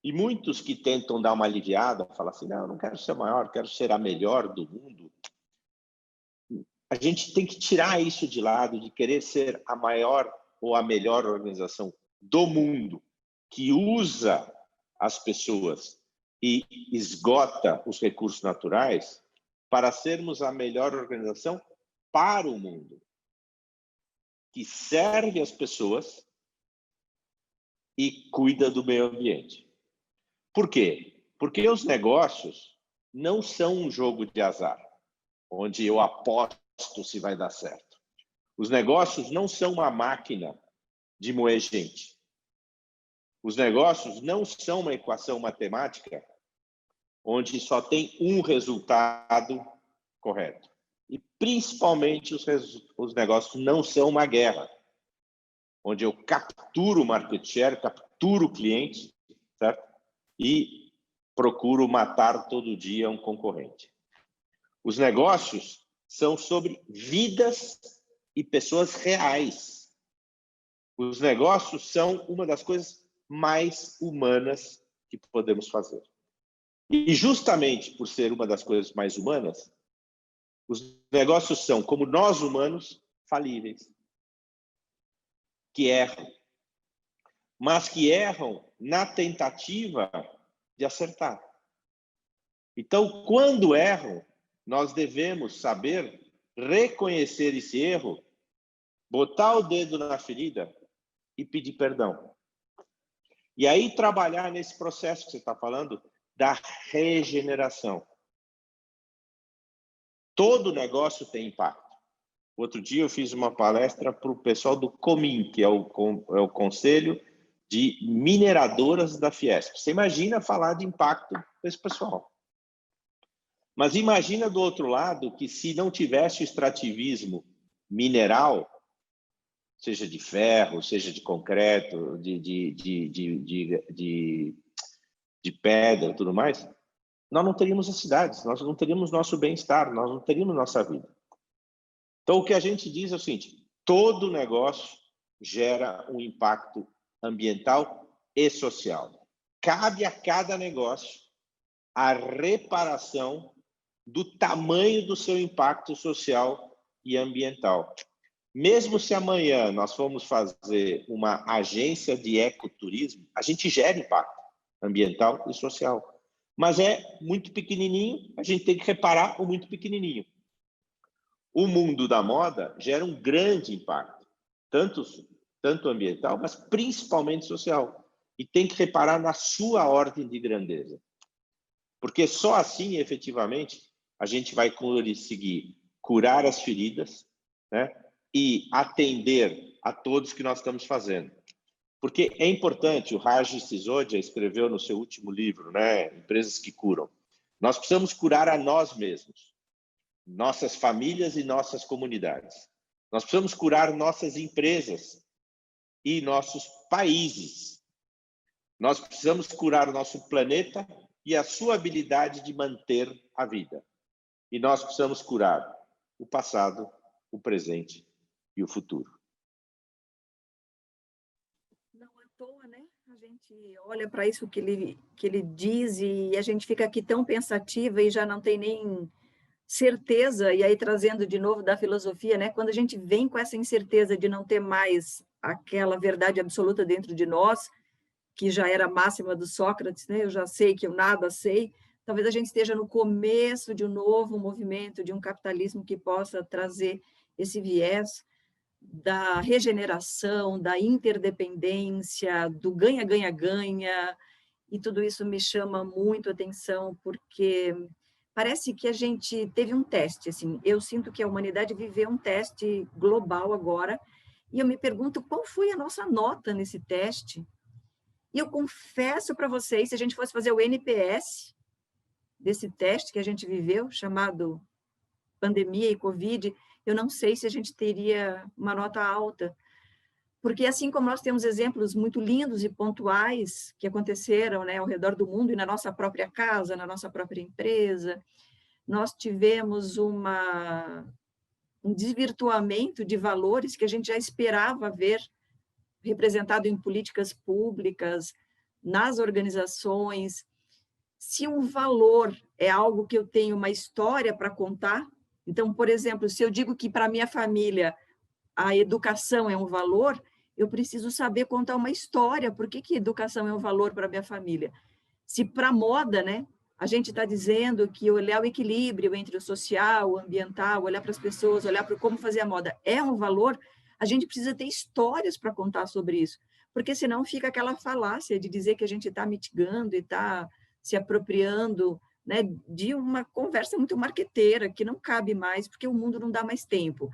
E muitos que tentam dar uma aliviada, falam assim, não, eu não quero ser maior, quero ser a melhor do mundo. A gente tem que tirar isso de lado, de querer ser a maior ou a melhor organização do mundo, que usa as pessoas e esgota os recursos naturais, para sermos a melhor organização para o mundo, que serve as pessoas e cuida do meio ambiente. Por quê? Porque os negócios não são um jogo de azar, onde eu aposto se vai dar certo. Os negócios não são uma máquina de moer gente. Os negócios não são uma equação matemática onde só tem um resultado correto. E, principalmente, os negócios não são uma guerra, onde eu capturo o market share, capturo o cliente, certo? E procuro matar todo dia um concorrente. Os negócios são sobre vidas e pessoas reais. Os negócios são uma das coisas mais humanas que podemos fazer. E justamente por ser uma das coisas mais humanas, os negócios são, como nós humanos, falíveis, que erram, mas que erram na tentativa de acertar. Então, quando erram, nós devemos saber reconhecer esse erro, botar o dedo na ferida e pedir perdão. E aí trabalhar nesse processo que você está falando da regeneração. Todo negócio tem impacto. Outro dia eu fiz uma palestra para o pessoal do COMIN, que é o Conselho de Mineradoras da Fiesp. Você imagina falar de impacto para esse pessoal. Mas imagina do outro lado que se não tivesse o extrativismo mineral, seja de ferro, seja de concreto, de pedra e tudo mais, nós não teríamos as cidades, nós não teríamos nosso bem-estar, nós não teríamos nossa vida. Então, o que a gente diz é o seguinte: todo negócio gera um impacto ambiental e social. Cabe a cada negócio a reparação do tamanho do seu impacto social e ambiental. Mesmo se amanhã nós formos fazer uma agência de ecoturismo, a gente gera impacto ambiental e social. Mas é muito pequenininho, a gente tem que reparar o muito pequenininho. O mundo da moda gera um grande impacto, tanto ambiental, mas principalmente social. E tem que reparar na sua ordem de grandeza. Porque só assim, efetivamente, a gente vai conseguir curar as feridas, né? E atender a todos que nós estamos fazendo. Porque é importante, o Raj Sisodia escreveu no seu último livro, né, Empresas que Curam, nós precisamos curar a nós mesmos, nossas famílias e nossas comunidades. Nós precisamos curar nossas empresas e nossos países. Nós precisamos curar o nosso planeta e a sua habilidade de manter a vida. E nós precisamos curar o passado, o presente e o futuro. Não à toa, né? A gente olha para isso que ele diz e a gente fica aqui tão pensativa e já não tem nem certeza, e aí trazendo de novo da filosofia, né? Quando a gente vem com essa incerteza de não ter mais aquela verdade absoluta dentro de nós, que já era a máxima do Sócrates, né? Eu já sei que eu nada sei. Talvez a gente esteja no começo de um novo movimento, de um capitalismo que possa trazer esse viés da regeneração, da interdependência, do ganha-ganha-ganha, e tudo isso me chama muito a atenção, porque parece que a gente teve um teste, assim, eu sinto que a humanidade viveu um teste global agora, e eu me pergunto qual foi a nossa nota nesse teste. E eu confesso para vocês, se a gente fosse fazer o NPS desse teste que a gente viveu, chamado pandemia e Covid, eu não sei se a gente teria uma nota alta, Porque assim como nós temos exemplos muito lindos e pontuais que aconteceram, né, ao redor do mundo e na nossa própria casa, na nossa própria empresa, nós tivemos um desvirtuamento de valores que a gente já esperava ver representado em políticas públicas, nas organizações. Se um valor é algo que eu tenho uma história para contar, então, por exemplo, se eu digo que para minha família a educação é um valor, eu preciso saber contar uma história. Por que educação é um valor para minha família? Se para a moda, né, a gente está dizendo que olhar o equilíbrio entre o social, o ambiental, olhar para as pessoas, olhar para como fazer a moda é um valor, a gente precisa ter histórias para contar sobre isso, porque senão fica aquela falácia de dizer que a gente está mitigando e está se apropriando, né, de uma conversa muito marqueteira, que não cabe mais, porque o mundo não dá mais tempo.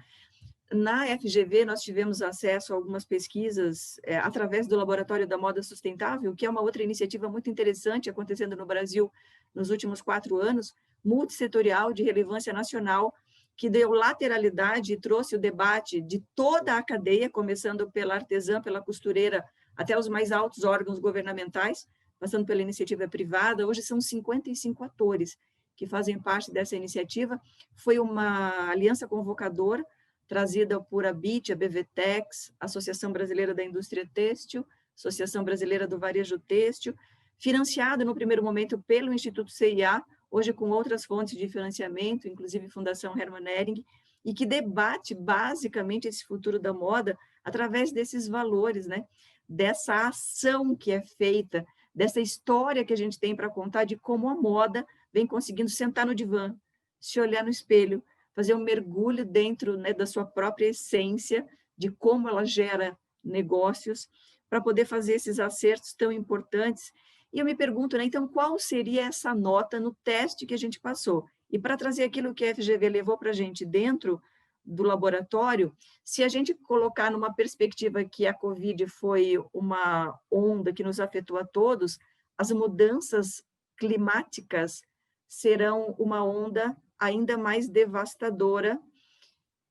Na FGV, nós tivemos acesso a algumas pesquisas através do Laboratório da Moda Sustentável, que é uma outra iniciativa muito interessante acontecendo no Brasil nos últimos 4 anos, multissetorial, de relevância nacional, que deu lateralidade e trouxe o debate de toda a cadeia, começando pela artesã, pela costureira, até os mais altos órgãos governamentais, passando pela iniciativa privada. Hoje são 55 atores que fazem parte dessa iniciativa. Foi uma aliança convocadora, trazida por a BIT, a BVTEX, Associação Brasileira da Indústria Têxtil, Associação Brasileira do Varejo Têxtil, financiado no primeiro momento pelo Instituto CIA, hoje com outras fontes de financiamento, inclusive Fundação Hermann Hering, e que debate basicamente esse futuro da moda através desses valores, né? Dessa ação que é feita, dessa história que a gente tem para contar de como a moda vem conseguindo sentar no divã, se olhar no espelho, fazer um mergulho dentro, né, da sua própria essência, de como ela gera negócios, para poder fazer esses acertos tão importantes. E eu me pergunto, né, então, qual seria essa nota no teste que a gente passou? E para trazer aquilo que a FGV levou para a gente dentro do laboratório, se a gente colocar numa perspectiva que a Covid foi uma onda que nos afetou a todos, as mudanças climáticas serão uma onda ainda mais devastadora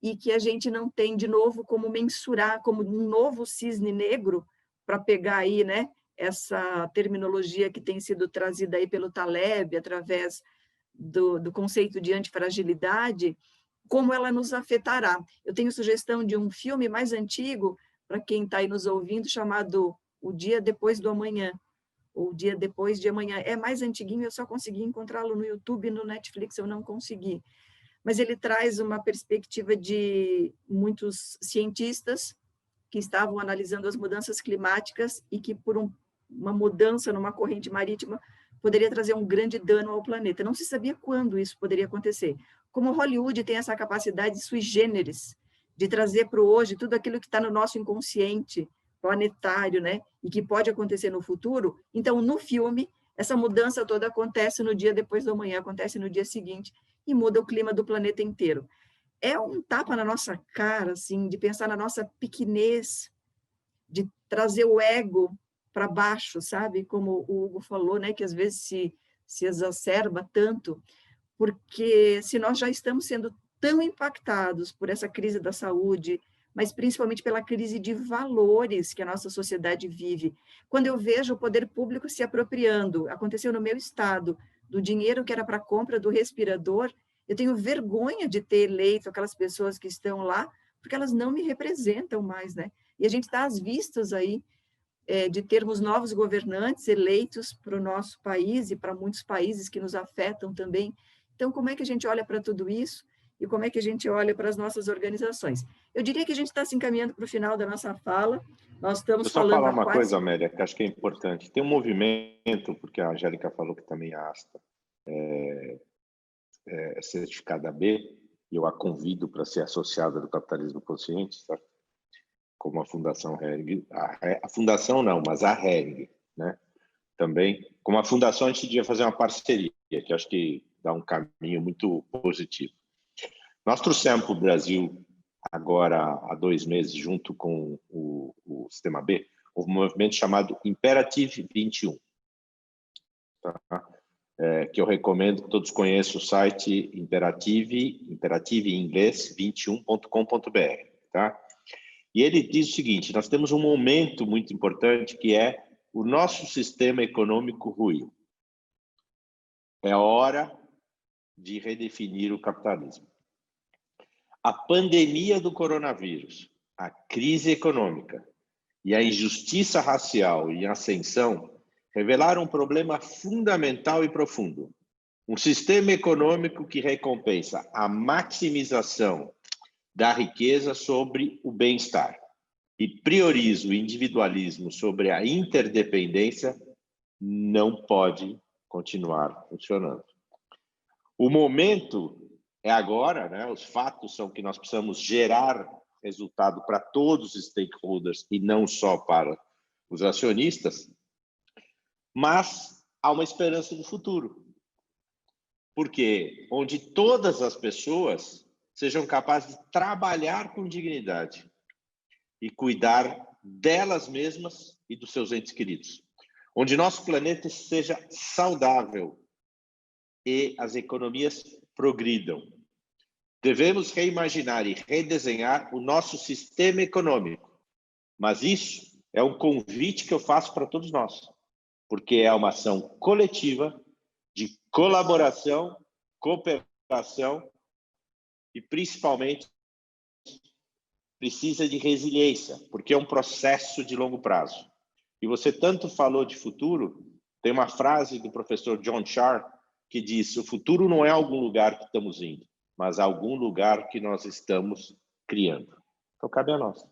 e que a gente não tem, de novo, como mensurar, como um novo cisne negro, para pegar aí, né, essa terminologia que tem sido trazida aí pelo Taleb, através do conceito de antifragilidade, como ela nos afetará. Eu tenho sugestão de um filme mais antigo, para quem está aí nos ouvindo, chamado O Dia Depois do Amanhã, ou O Dia Depois de Amanhã. É mais antiguinho, eu só consegui encontrá-lo no YouTube e no Netflix, eu não consegui. Mas ele traz uma perspectiva de muitos cientistas que estavam analisando as mudanças climáticas e que, por uma mudança numa corrente marítima, poderia trazer um grande dano ao planeta. Não se sabia quando isso poderia acontecer. Como Hollywood tem essa capacidade sui generis de trazer para o hoje tudo aquilo que está no nosso inconsciente planetário, né? E que pode acontecer no futuro. Então, no filme, essa mudança toda acontece no dia depois do amanhã, acontece no dia seguinte, e muda o clima do planeta inteiro. É um tapa na nossa cara, assim, de pensar na nossa pequenez, de trazer o ego para baixo, sabe? Como o Hugo falou, né? Que às vezes se exacerba tanto, porque se nós já estamos sendo tão impactados por essa crise da saúde, mas principalmente pela crise de valores que a nossa sociedade vive. Quando eu vejo o poder público se apropriando, aconteceu no meu estado, do dinheiro que era para a compra do respirador, eu tenho vergonha de ter eleito aquelas pessoas que estão lá, porque elas não me representam mais, né? E a gente está às vistas aí de termos novos governantes eleitos para o nosso país e para muitos países que nos afetam também. Então, como é que a gente olha para tudo isso? E como é que a gente olha para as nossas organizações? Eu diria que a gente está se encaminhando para o final da nossa fala. Nós estamos falando... Deixa eu falar uma coisa, Amélia, que acho que é importante. Tem um movimento, porque a Angélica falou que também a ASTA é certificada B, e eu a convido para ser associada do Capitalismo Consciente, certo? Como a Fundação Hering. A Fundação não, mas a Hering, né? Também. Como a Fundação, a gente devia fazer uma parceria, que acho que dá um caminho muito positivo. Nós trouxemos para o Brasil, agora há 2 meses, junto com o Sistema B, um movimento chamado Imperative 21. Tá? Que eu recomendo que todos conheçam o site Imperative em inglês, 21.com.br. Tá? E ele diz o seguinte: nós temos um momento muito importante que é o nosso sistema econômico ruim. É hora de redefinir o capitalismo. A pandemia do coronavírus, a crise econômica e a injustiça racial em ascensão revelaram um problema fundamental e profundo. Um sistema econômico que recompensa a maximização da riqueza sobre o bem-estar e prioriza o individualismo sobre a interdependência não pode continuar funcionando. O momento é agora, né? Os fatos são que nós precisamos gerar resultado para todos os stakeholders e não só para os acionistas, mas há uma esperança do futuro. Porque onde todas as pessoas sejam capazes de trabalhar com dignidade e cuidar delas mesmas e dos seus entes queridos. Onde nosso planeta seja saudável e as economias progridam. Devemos reimaginar e redesenhar o nosso sistema econômico. Mas isso é um convite que eu faço para todos nós, porque é uma ação coletiva de colaboração, cooperação e, principalmente, precisa de resiliência, porque é um processo de longo prazo. E você tanto falou de futuro, tem uma frase do professor John Carr que diz: o futuro não é algum lugar que estamos indo, mas algum lugar que nós estamos criando. Então, cabe a nós.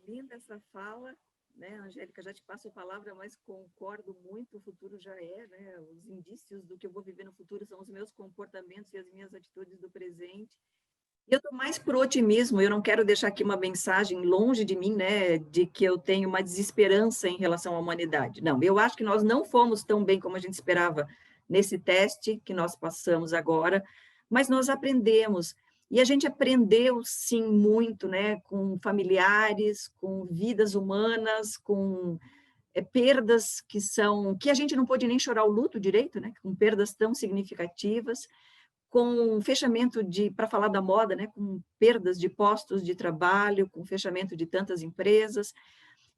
Linda essa fala, né, Angélica? Já te passo a palavra, mas concordo muito, o futuro já é, né? Os indícios do que eu vou viver no futuro são os meus comportamentos e as minhas atitudes do presente. Eu estou mais para o otimismo, eu não quero deixar aqui uma mensagem longe de mim, né, de que eu tenho uma desesperança em relação à humanidade. Não, eu acho que nós não fomos tão bem como a gente esperava nesse teste que nós passamos agora, mas nós aprendemos. E a gente aprendeu, sim, muito, né, com familiares, com vidas humanas, com perdas que a gente não pôde nem chorar o luto direito, né, com perdas tão significativas, com fechamento para falar da moda, né, com perdas de postos de trabalho, com fechamento de tantas empresas.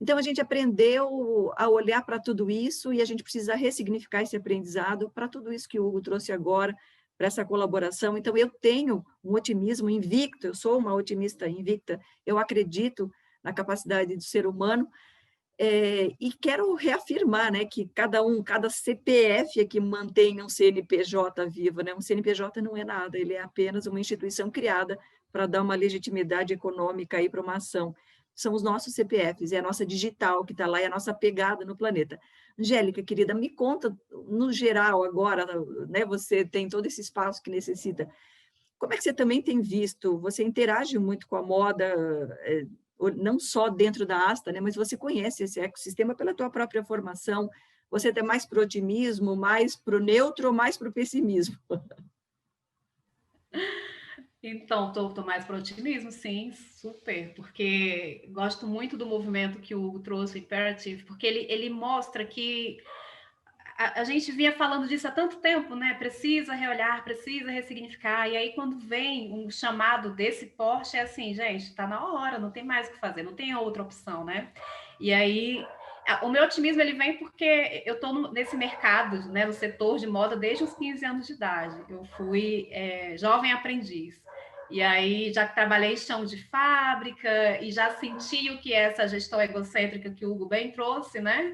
Então, a gente aprendeu a olhar para tudo isso e a gente precisa ressignificar esse aprendizado para tudo isso que o Hugo trouxe agora, para essa colaboração. Então, eu tenho um otimismo invicto, eu sou uma otimista invicta, eu acredito na capacidade do ser humano, e quero reafirmar, né, que cada CPF é que mantém um CNPJ vivo, né? Um CNPJ não é nada, ele é apenas uma instituição criada para dar uma legitimidade econômica aí para uma ação. São os nossos CPFs, é a nossa digital que está lá, é a nossa pegada no planeta. Angélica, querida, me conta, no geral agora, né, você tem todo esse espaço que necessita, como é que você também tem visto? Você interage muito com a moda, não só dentro da Asta, né, mas você conhece esse ecossistema pela tua própria formação. Você está mais para o otimismo, mais para o neutro ou mais para o pessimismo? Então, estou mais para o otimismo, sim, super, porque gosto muito do movimento que o Hugo trouxe, o Imperative, porque ele mostra que a gente vinha falando disso há tanto tempo, né? Precisa reolhar, precisa ressignificar, e aí quando vem um chamado desse porte, é assim, gente, está na hora, não tem mais o que fazer, não tem outra opção, né? E aí, o meu otimismo, ele vem porque eu estou nesse mercado, né, no setor de moda desde os 15 anos de idade. Eu fui jovem aprendiz. E aí já trabalhei em chão de fábrica e já senti o que é essa gestão egocêntrica que o Hugo bem trouxe, né?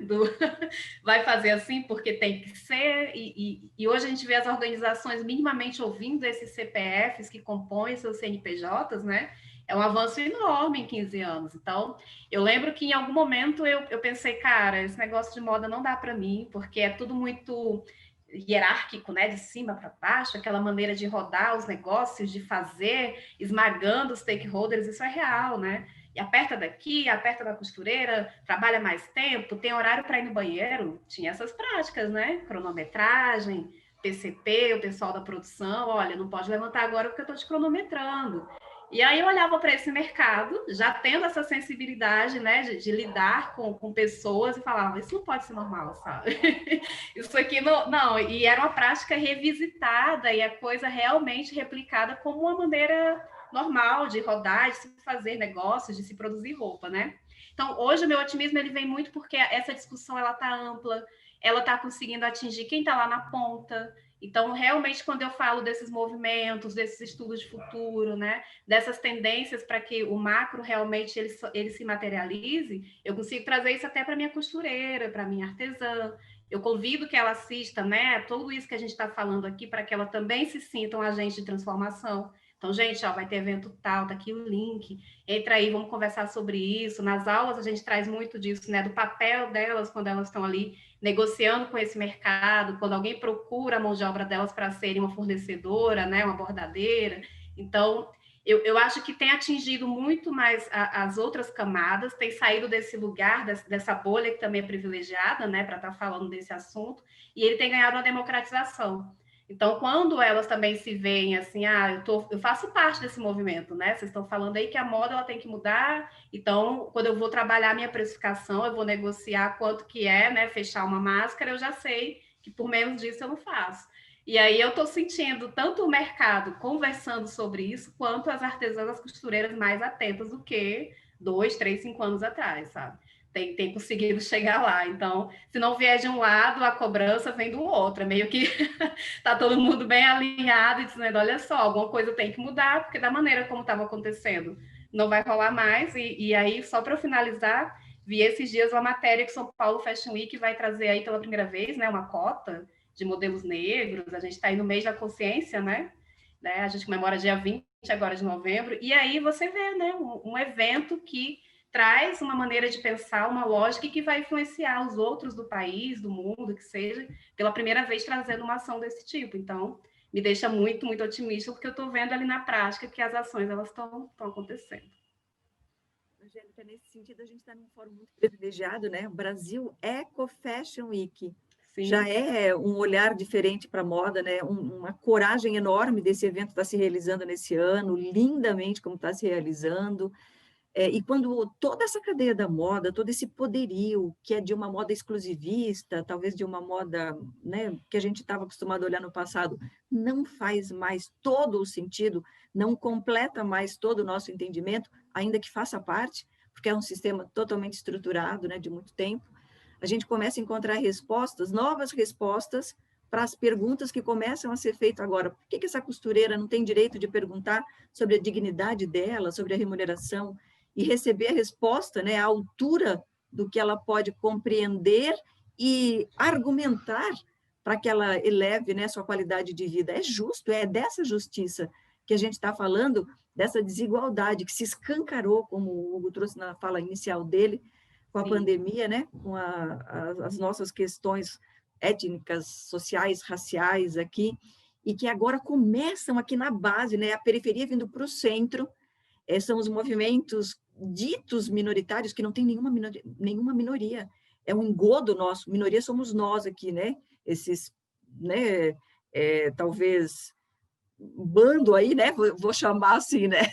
Vai fazer assim porque tem que ser. E hoje a gente vê as organizações minimamente ouvindo esses CPFs que compõem seus CNPJs, né? É um avanço enorme em 15 anos. Então, eu lembro que em algum momento eu pensei, cara, esse negócio de moda não dá para mim, porque é tudo muito hierárquico, né, de cima para baixo, aquela maneira de rodar os negócios, de fazer, esmagando os stakeholders, isso é real, né? E aperta daqui, aperta da costureira, trabalha mais tempo, tem horário para ir no banheiro, tinha essas práticas, né? Cronometragem, PCP, o pessoal da produção, olha, não pode levantar agora porque eu estou te cronometrando. E aí eu olhava para esse mercado, já tendo essa sensibilidade, né, de lidar com pessoas e falava, isso não pode ser normal, sabe? Isso aqui não. E era uma prática revisitada e a coisa realmente replicada como uma maneira normal de rodar, de se fazer negócios, de se produzir roupa, né? Então, hoje o meu otimismo ele vem muito porque essa discussão ela está ampla, ela está conseguindo atingir quem está lá na ponta. Então, realmente, quando eu falo desses movimentos, desses estudos de futuro, né, dessas tendências para que o macro realmente ele se materialize, eu consigo trazer isso até para minha costureira, para minha artesã. Eu convido que ela assista, né, tudo isso que a gente está falando aqui, para que ela também se sinta um agente de transformação. Então, gente, ó, vai ter evento tal, tá aqui o link. Entra aí, vamos conversar sobre isso. Nas aulas a gente traz muito disso, né, do papel delas quando elas estão ali negociando com esse mercado, quando alguém procura a mão de obra delas para serem uma fornecedora, né, uma bordadeira. Então, eu acho que tem atingido muito mais as outras camadas, tem saído desse lugar, dessa bolha que também é privilegiada, né, para estar falando desse assunto, e ele tem ganhado uma democratização. Então, quando elas também se veem assim, eu faço parte desse movimento, né? Vocês estão falando aí que a moda ela tem que mudar, então, quando eu vou trabalhar a minha precificação, eu vou negociar quanto que é, né? Fechar uma máscara, eu já sei que por menos disso eu não faço. E aí eu estou sentindo tanto o mercado conversando sobre isso, quanto as artesãs, as costureiras mais atentas do que 2, 3, 5 anos atrás, sabe? Tem conseguido chegar lá. Então, se não vier de um lado, a cobrança vem do outro. É meio que tá todo mundo bem alinhado e dizendo, olha só, alguma coisa tem que mudar, porque da maneira como estava acontecendo, não vai rolar mais. E aí, só para eu finalizar, vi esses dias uma matéria que São Paulo Fashion Week vai trazer aí pela primeira vez, né, uma cota de modelos negros. A gente está aí no mês da consciência, né? A gente comemora dia 20 agora de novembro. E aí você vê, né, um evento que traz uma maneira de pensar, uma lógica que vai influenciar os outros do país, do mundo, que seja, pela primeira vez trazendo uma ação desse tipo. Então, me deixa muito, muito otimista, porque eu estou vendo ali na prática que as ações elas estão acontecendo. Angélica, nesse sentido, a gente está num fórum muito privilegiado, né? O Brasil Eco Fashion Week. Sim. Já é um olhar diferente para a moda, né? Uma coragem enorme desse evento estar se realizando nesse ano, lindamente como está se realizando. E quando toda essa cadeia da moda, todo esse poderio, que é de uma moda exclusivista, talvez de uma moda, né, que a gente estava acostumado a olhar no passado, não faz mais todo o sentido, não completa mais todo o nosso entendimento, ainda que faça parte, porque é um sistema totalmente estruturado, né, de muito tempo, a gente começa a encontrar respostas, novas respostas, para as perguntas que começam a ser feitas agora. Por que essa costureira não tem direito de perguntar sobre a dignidade dela, sobre a remuneração, e receber a resposta, né, à altura do que ela pode compreender e argumentar para que ela eleve, né, sua qualidade de vida. É justo, é dessa justiça que a gente está falando, dessa desigualdade que se escancarou, como o Hugo trouxe na fala inicial dele, com a Sim. pandemia, né, com as nossas questões étnicas, sociais, raciais aqui, e que agora começam aqui na base, né, a periferia vindo para o centro. São os movimentos ditos minoritários, que não tem nenhuma minoria. É um engodo nosso, minoria somos nós aqui, né? Esses, né, talvez, bando aí, né? Vou chamar assim, né?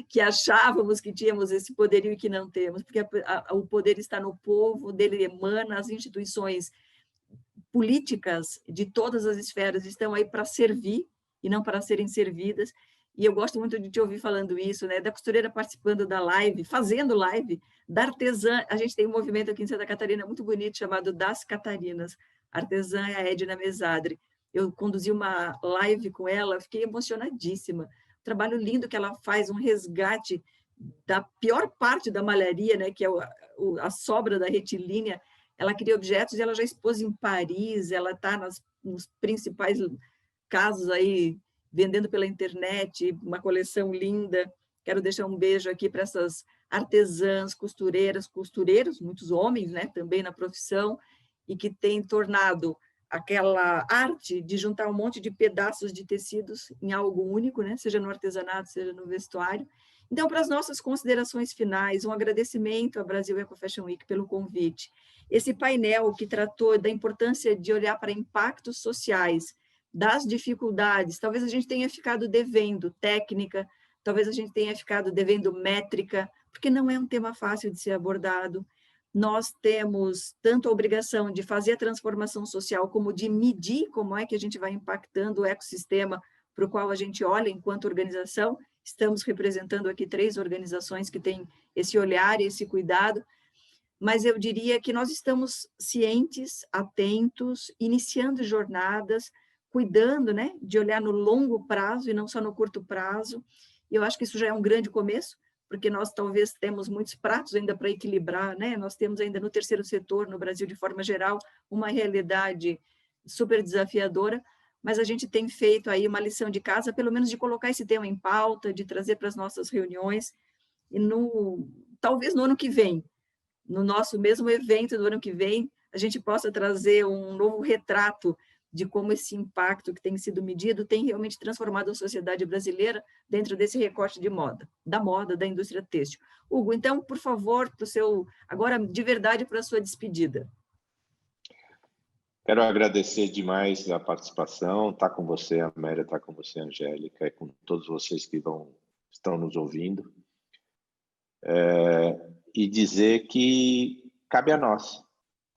Que achávamos que tínhamos esse poderio e que não temos, porque o poder está no povo, dele emana, as instituições políticas de todas as esferas estão aí para servir e não para serem servidas. E eu gosto muito de te ouvir falando isso, né? Da costureira participando da live, fazendo live, da artesã. A gente tem um movimento aqui em Santa Catarina muito bonito chamado Das Catarinas. A artesã é a Edna Mesadri. Eu conduzi uma live com ela, fiquei emocionadíssima. O trabalho lindo que ela faz, um resgate da pior parte da malharia, né? Que é a sobra da retilínea. Ela cria objetos e ela já expôs em Paris, ela está nos principais casos aí, vendendo pela internet, uma coleção linda. Quero deixar um beijo aqui para essas artesãs, costureiras, costureiros, muitos homens, né, também na profissão, e que têm tornado aquela arte de juntar um monte de pedaços de tecidos em algo único, né, seja no artesanato, seja no vestuário. Então, para as nossas considerações finais, um agradecimento à Brasil Eco Fashion Week pelo convite. Esse painel que tratou da importância de olhar para impactos sociais, das dificuldades, talvez a gente tenha ficado devendo técnica, talvez a gente tenha ficado devendo métrica, porque não é um tema fácil de ser abordado. Nós temos tanto a obrigação de fazer a transformação social, como de medir como é que a gente vai impactando o ecossistema para o qual a gente olha enquanto organização, estamos representando aqui 3 organizações que têm esse olhar e esse cuidado, mas eu diria que nós estamos cientes, atentos, iniciando jornadas, cuidando, né, de olhar no longo prazo e não só no curto prazo. E eu acho que isso já é um grande começo, porque nós talvez temos muitos pratos ainda para equilibrar, né? Nós temos ainda no terceiro setor, no Brasil de forma geral, uma realidade super desafiadora, mas a gente tem feito aí uma lição de casa, pelo menos de colocar esse tema em pauta, de trazer para as nossas reuniões, e talvez no ano que vem, no nosso mesmo evento do ano que vem, a gente possa trazer um novo retrato de como esse impacto que tem sido medido tem realmente transformado a sociedade brasileira dentro desse recorte de moda, da indústria têxtil. Hugo, então, por favor, agora de verdade para a sua despedida. Quero agradecer demais a participação, está com você, Amélia, está com você, Angélica, e com todos vocês que estão nos ouvindo. E dizer que cabe a nós,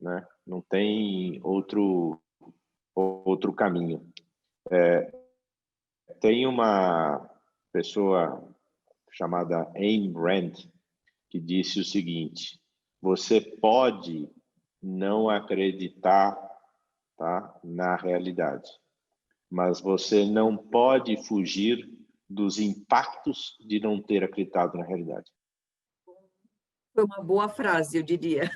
né? Não tem outro caminho. Tem uma pessoa chamada Ayn Rand que disse o seguinte: você pode não acreditar, tá, na realidade, mas você não pode fugir dos impactos de não ter acreditado na realidade. Foi uma boa frase, eu diria.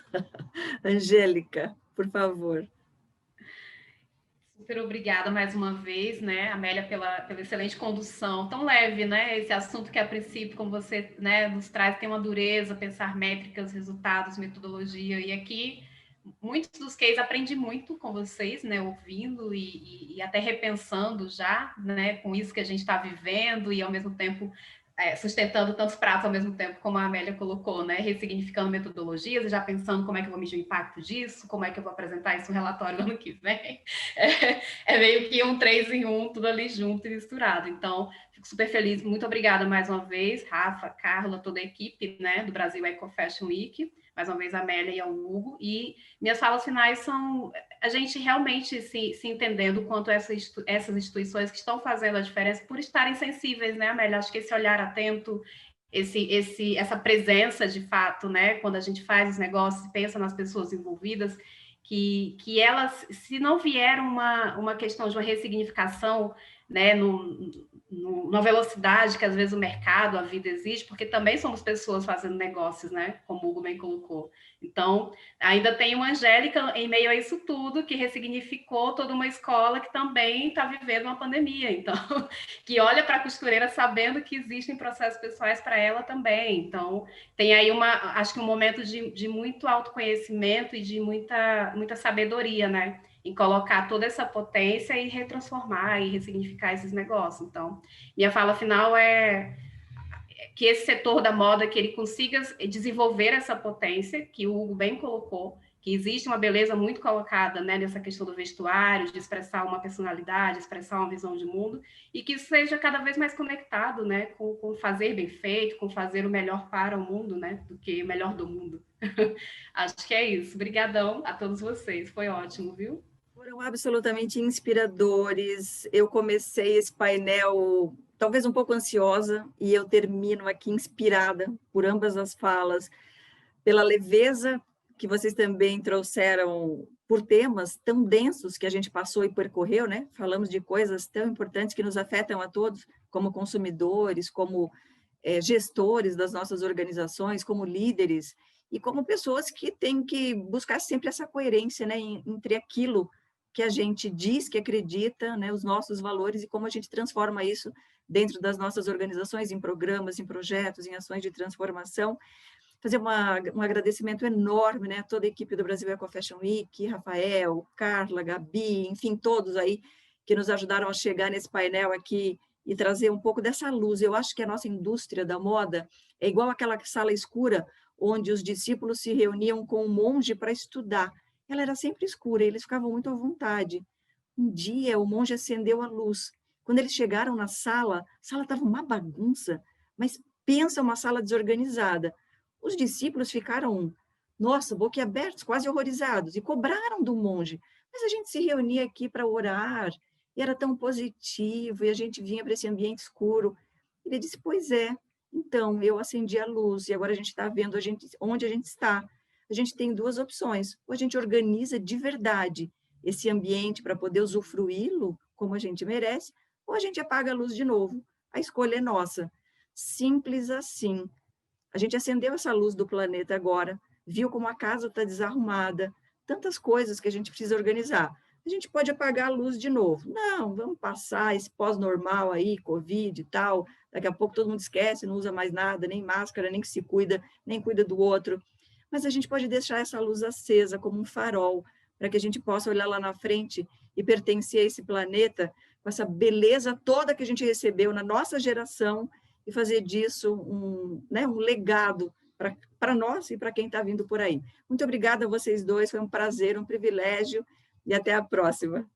Angélica, por favor. Super obrigada mais uma vez, né, Amélia, pela excelente condução, tão leve, né, esse assunto que a princípio, como você, né, nos traz, tem uma dureza, pensar métricas, resultados, metodologia, e aqui, muitos dos cases aprendi muito com vocês, né, ouvindo e até repensando já, né, com isso que a gente está vivendo e ao mesmo tempo sustentando tantos pratos ao mesmo tempo, como a Amélia colocou, né? Ressignificando metodologias e já pensando como é que eu vou medir o impacto disso, como é que eu vou apresentar isso no relatório ano que vem. É meio que um 3 em 1, tudo ali junto e misturado. Então, fico super feliz. Muito obrigada mais uma vez, Rafa, Carla, toda a equipe, né, do Brasil Eco Fashion Week. Mais uma vez, a Amélia e ao Hugo. E minhas falas finais são a gente realmente se entendendo o quanto essas instituições que estão fazendo a diferença por estarem sensíveis, né, Amélia? Acho que esse olhar atento, essa presença de fato, né, quando a gente faz os negócios e pensa nas pessoas envolvidas, que elas, se não vier uma questão de uma ressignificação, né, na velocidade que às vezes o mercado, a vida exige, porque também somos pessoas fazendo negócios, né, como o Hugo bem colocou. Então, ainda tem uma Angélica em meio a isso tudo, que ressignificou toda uma escola que também está vivendo uma pandemia, então, que olha para a costureira sabendo que existem processos pessoais para ela também. Então, tem aí acho que um momento de muito autoconhecimento e de muita sabedoria, né, em colocar toda essa potência e retransformar e ressignificar esses negócios. Então, minha fala final é que esse setor da moda, que ele consiga desenvolver essa potência, que o Hugo bem colocou, que existe uma beleza muito colocada, né, nessa questão do vestuário, de expressar uma personalidade, expressar uma visão de mundo, e que isso seja cada vez mais conectado, né, com fazer bem feito, com fazer o melhor para o mundo, né, do que o melhor do mundo. Acho que é isso. Obrigadão a todos vocês. Foi ótimo, viu? Foram absolutamente inspiradores. Eu comecei esse painel talvez um pouco ansiosa e eu termino aqui inspirada por ambas as falas, pela leveza que vocês também trouxeram por temas tão densos que a gente passou e percorreu, né? Falamos de coisas tão importantes que nos afetam a todos, como consumidores, como gestores das nossas organizações, como líderes e como pessoas que têm que buscar sempre essa coerência, né, entre aquilo que a gente diz que acredita, né, os nossos valores e como a gente transforma isso dentro das nossas organizações, em programas, em projetos, em ações de transformação. Fazer um agradecimento enorme, né, a toda a equipe do Brasil Eco Fashion Week, Rafael, Carla, Gabi, enfim, todos aí que nos ajudaram a chegar nesse painel aqui e trazer um pouco dessa luz. Eu acho que a nossa indústria da moda é igual aquela sala escura onde os discípulos se reuniam com um monge para estudar. Ela era sempre escura e eles ficavam muito à vontade. Um dia, o monge acendeu a luz. Quando eles chegaram na sala, a sala estava uma bagunça, mas pensa uma sala desorganizada. Os discípulos ficaram, nossa, boquiabertos, quase horrorizados, e cobraram do monge. Mas a gente se reunia aqui para orar, e era tão positivo, e a gente vinha para esse ambiente escuro. Ele disse, pois é, então eu acendi a luz e agora a gente está vendo onde a gente está. A gente tem duas opções, ou a gente organiza de verdade esse ambiente para poder usufruí-lo como a gente merece, ou a gente apaga a luz de novo. A escolha é nossa. Simples assim. A gente acendeu essa luz do planeta agora, viu como a casa está desarrumada, tantas coisas que a gente precisa organizar. A gente pode apagar a luz de novo. Não, vamos passar esse pós-normal aí, Covid e tal, daqui a pouco todo mundo esquece, não usa mais nada, nem máscara, nem se cuida, nem cuida do outro. Mas a gente pode deixar essa luz acesa como um farol, para que a gente possa olhar lá na frente e pertencer a esse planeta com essa beleza toda que a gente recebeu na nossa geração e fazer disso um legado para nós e para quem está vindo por aí. Muito obrigada a vocês dois, foi um prazer, um privilégio, e até a próxima.